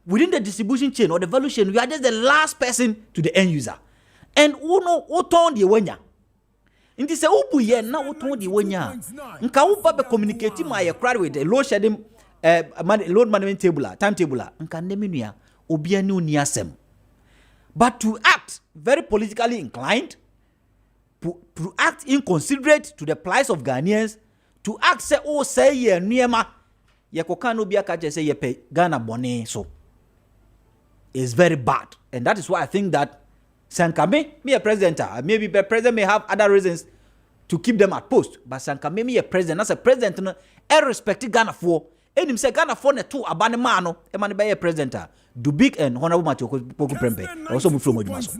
Within the distribution chain or the value chain, you are just the last person to the end user. And who turn the wenya. Inti se ubu ye na uton di wonya nka uba be communicate ma ye crowd with the load shedding load management table timetable nka nemenua obia ni oni asem. But to act very politically inclined, to act inconsiderate to the plight of Ghanaians, to act say ye niema ye koka no bia ka je say ye pe Ghana bone so is very bad. And that is why I think that Sankame, me a president, maybe the president may have other reasons to keep them at post, but Sankame me a president, as a president, no, respected Ghana for, and him say Ghana for ne two abane mano, e man be a president, do big and honorable Maakye Poku Prempe also move from Ojumaso.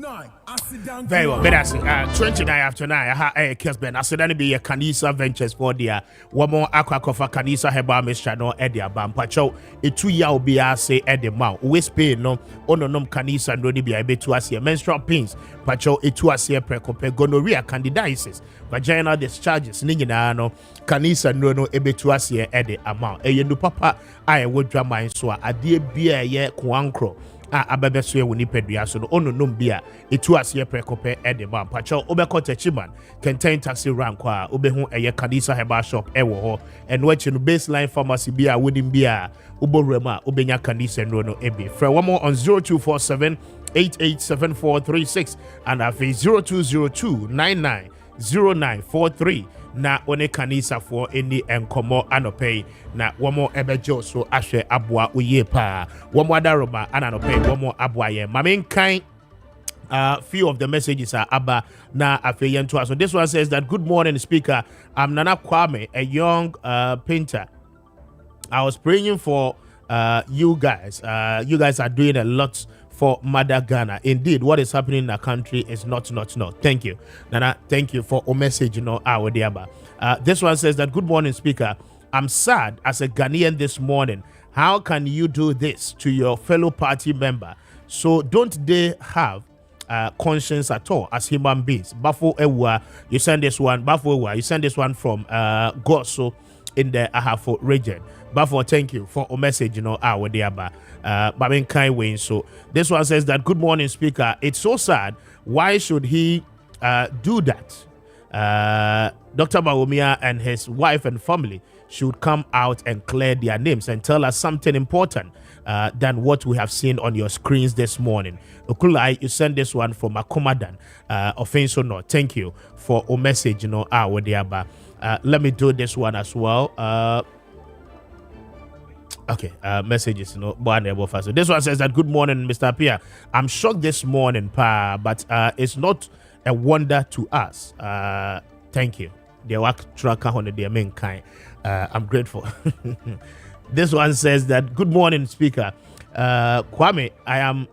Very well, but that's 29 after 9. Kessben. I said, be a Kanisa Ventures for the one more Aquacofa Kanisa Heba Mistrano Edia Bampacho. A 2 year will be say at the mouth. West Pay no Kanisa and Rodi be able to see menstrual pains. Pacho a 2 year precope gonorrhea candidiasis. Vaginal discharges. Ninginano Kanisa no able to see at the amount. A yendu papa I would drama in so a dear beer ye kuankro. Ababeso woni pedua so no ono nom bia etu ase prekope edema pacho obekọ tachiman contain taxi rank kwa obehu eye Kanisa Herbal Shop ewo ho eno achi no baseline pharmacy bia wonim bia oborema obenya Kanisa no ebe fra one more on 0247 887436 and afi 0202 990943 na one Kanisa for any enkomo anopay na womo ebejo so ahwe aboa oye pa womo adaroma ananopay womo aboa ye mamen kan few of the messages are aba na afeyen. So this one says that good morning speaker, I'm Nana Kwame, a young painter. I was praying for you guys. You guys are doing a lot for Mother Ghana. Indeed, what is happening in the country is not. Thank you, Nana. Thank you for a message. Our dear. This one says that good morning, speaker. I'm sad as a Ghanaian this morning. How can you do this to your fellow party member? So don't they have conscience at all as human beings? Bafo Ewa, you send this one. Bafo Ewa, you send this one from Goso in the Ahafo region. Bafo, thank you for a message. Our dear. But in kind way. So this one says that good morning, speaker. It's so sad. Why should he do that? Dr. Bawumia and his wife and family should come out and clear their names and tell us something important than what we have seen on your screens this morning. Okulai, you send this one from Akomadan. Offense or not. Thank you for a message. Our dear. Let me do this one as well. Okay, messages, So this one says that good morning, Mr. Appiah. I'm shocked this morning, but it's not a wonder to us. Thank you. The work tracker on the main kind. I'm grateful. This one says that good morning, speaker. Kwame, I am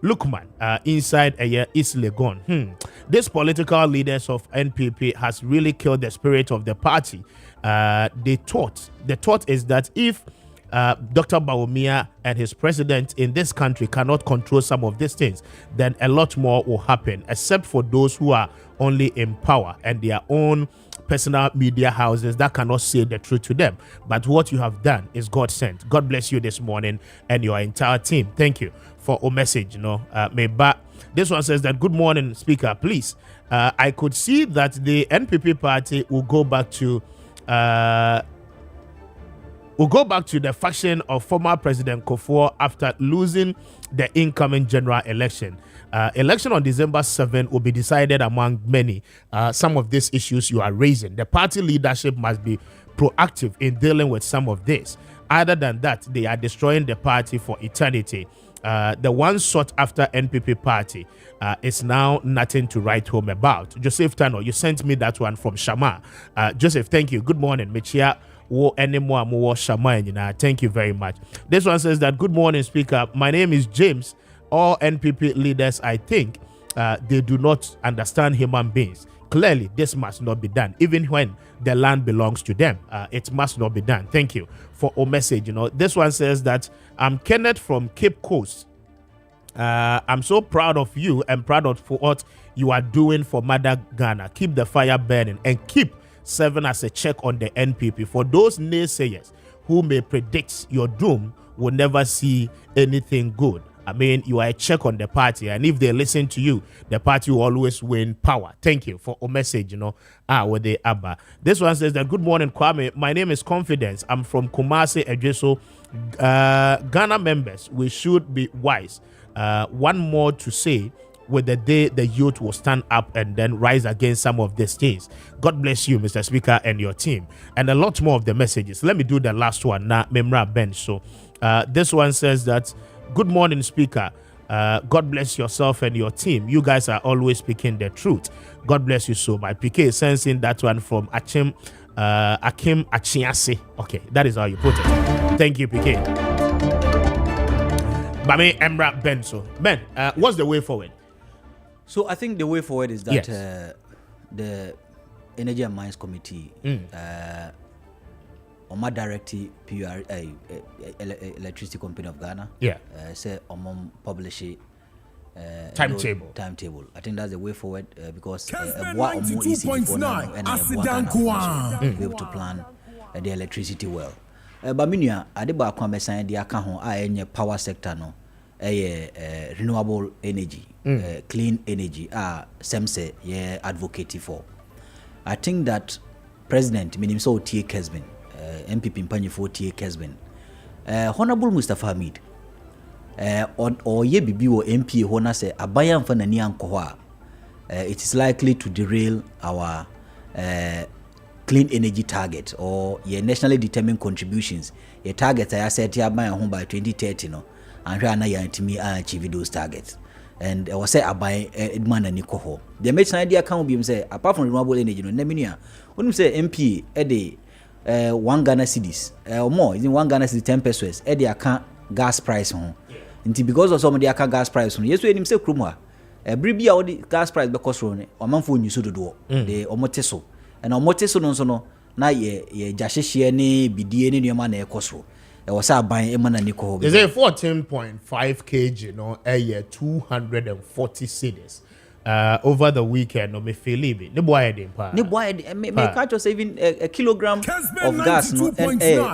Lukman inside a year is Legon. This political leaders of NPP has really killed the spirit of the party. The thought is that if Dr. Bawumia and his president in this country cannot control some of these things, then a lot more will happen, except for those who are only in power and their own personal media houses that cannot say the truth to them. But what you have done is God sent. God bless you this morning and your entire team. Thank you for a message. This one says that good morning, speaker. Please, I could see that the NPP party will go back to the faction of former President Kufuor after losing the incoming general election. Election on December 7 will be decided among many. Some of these issues you are raising. The party leadership must be proactive in dealing with some of this. Other than that, they are destroying the party for eternity. The one sought after NPP party is now nothing to write home about. Joseph Tano, you sent me that one from Shama. Joseph, thank you. Good morning, Michia. Thank you very much. This one says that good morning, speaker. My name is James. All NPP leaders, I think, they do not understand human beings. Clearly, this must not be done, even when the land belongs to them. It must not be done. Thank you for a message. This one says that I'm Kenneth from Cape Coast. I'm so proud of you and proud of what you are doing for Mother Ghana. Keep the fire burning and keep serving as a check on the NPP. For those naysayers who may predict your doom will never see anything good. I mean, you are a check on the party, and if they listen to you, the party will always win power. Thank you for a message, with the Abba. This one says that good morning, Kwame. My name is Confidence. I'm from Kumasi, Ejeso. Ghana members, we should be wise. One more to say, with the day the youth will stand up and then rise against some of these things. God bless you, Mr. Speaker, and your team. And a lot more of the messages. Let me do the last one now, Memra Ben. So this one says that, good morning, Speaker. God bless yourself and your team. You guys are always speaking the truth. God bless you so much. PK sensing that one from Akim Achiase. Okay, that is how you put it. Thank you, PK. Bame Emra Benso. Ben, what's the way forward? So I think the way forward is that Yes. The Energy and Mines Committee, Oma Directive PR, Electricity Company of Ghana, say publish timetable. I think that's the way forward because Kessben what more easy before now 92.9 and Asidankwa. be able to plan the electricity well. But minua adeba Kwame sign the aka ho a enye power sector no renewable energy, clean energy semse ye advocate for. I think that President minim so tie Kessben, MPP mpanyefo tie Kessben. Honorable Mustafa Hamid or ye bibi wo MP ho na se abayan fa nani anko ho it is likely to derail our clean energy target or your nationally determined contributions. Your targets are set here by home by 2030 no, and here na yantimi achieve those targets. And I was say abai Edman and Nikoho. The main idea can be say apart from renewable energy no neminia. When you say MP ede 1 Ghana cedis or more, is in 1 Ghana cedi 10 pesos ede account gas price ho. Nti because of some of the account gas price ho. Yes we him say krumwa. Bribi a the gas price be cost ro ne. Omanfo nyuso dodo. The omoteso. And omoteso no so no na ye jahyehyɛ ne bidie ne nneɛma na ɛkɔsoro ɛwɔ sɛ aban ɛma na nikɔ hɔ. Is a 14.5 kg no a year 240 cedis over the weekend no me feel it ne boy dem pa me catch us even a kilogram of gas no and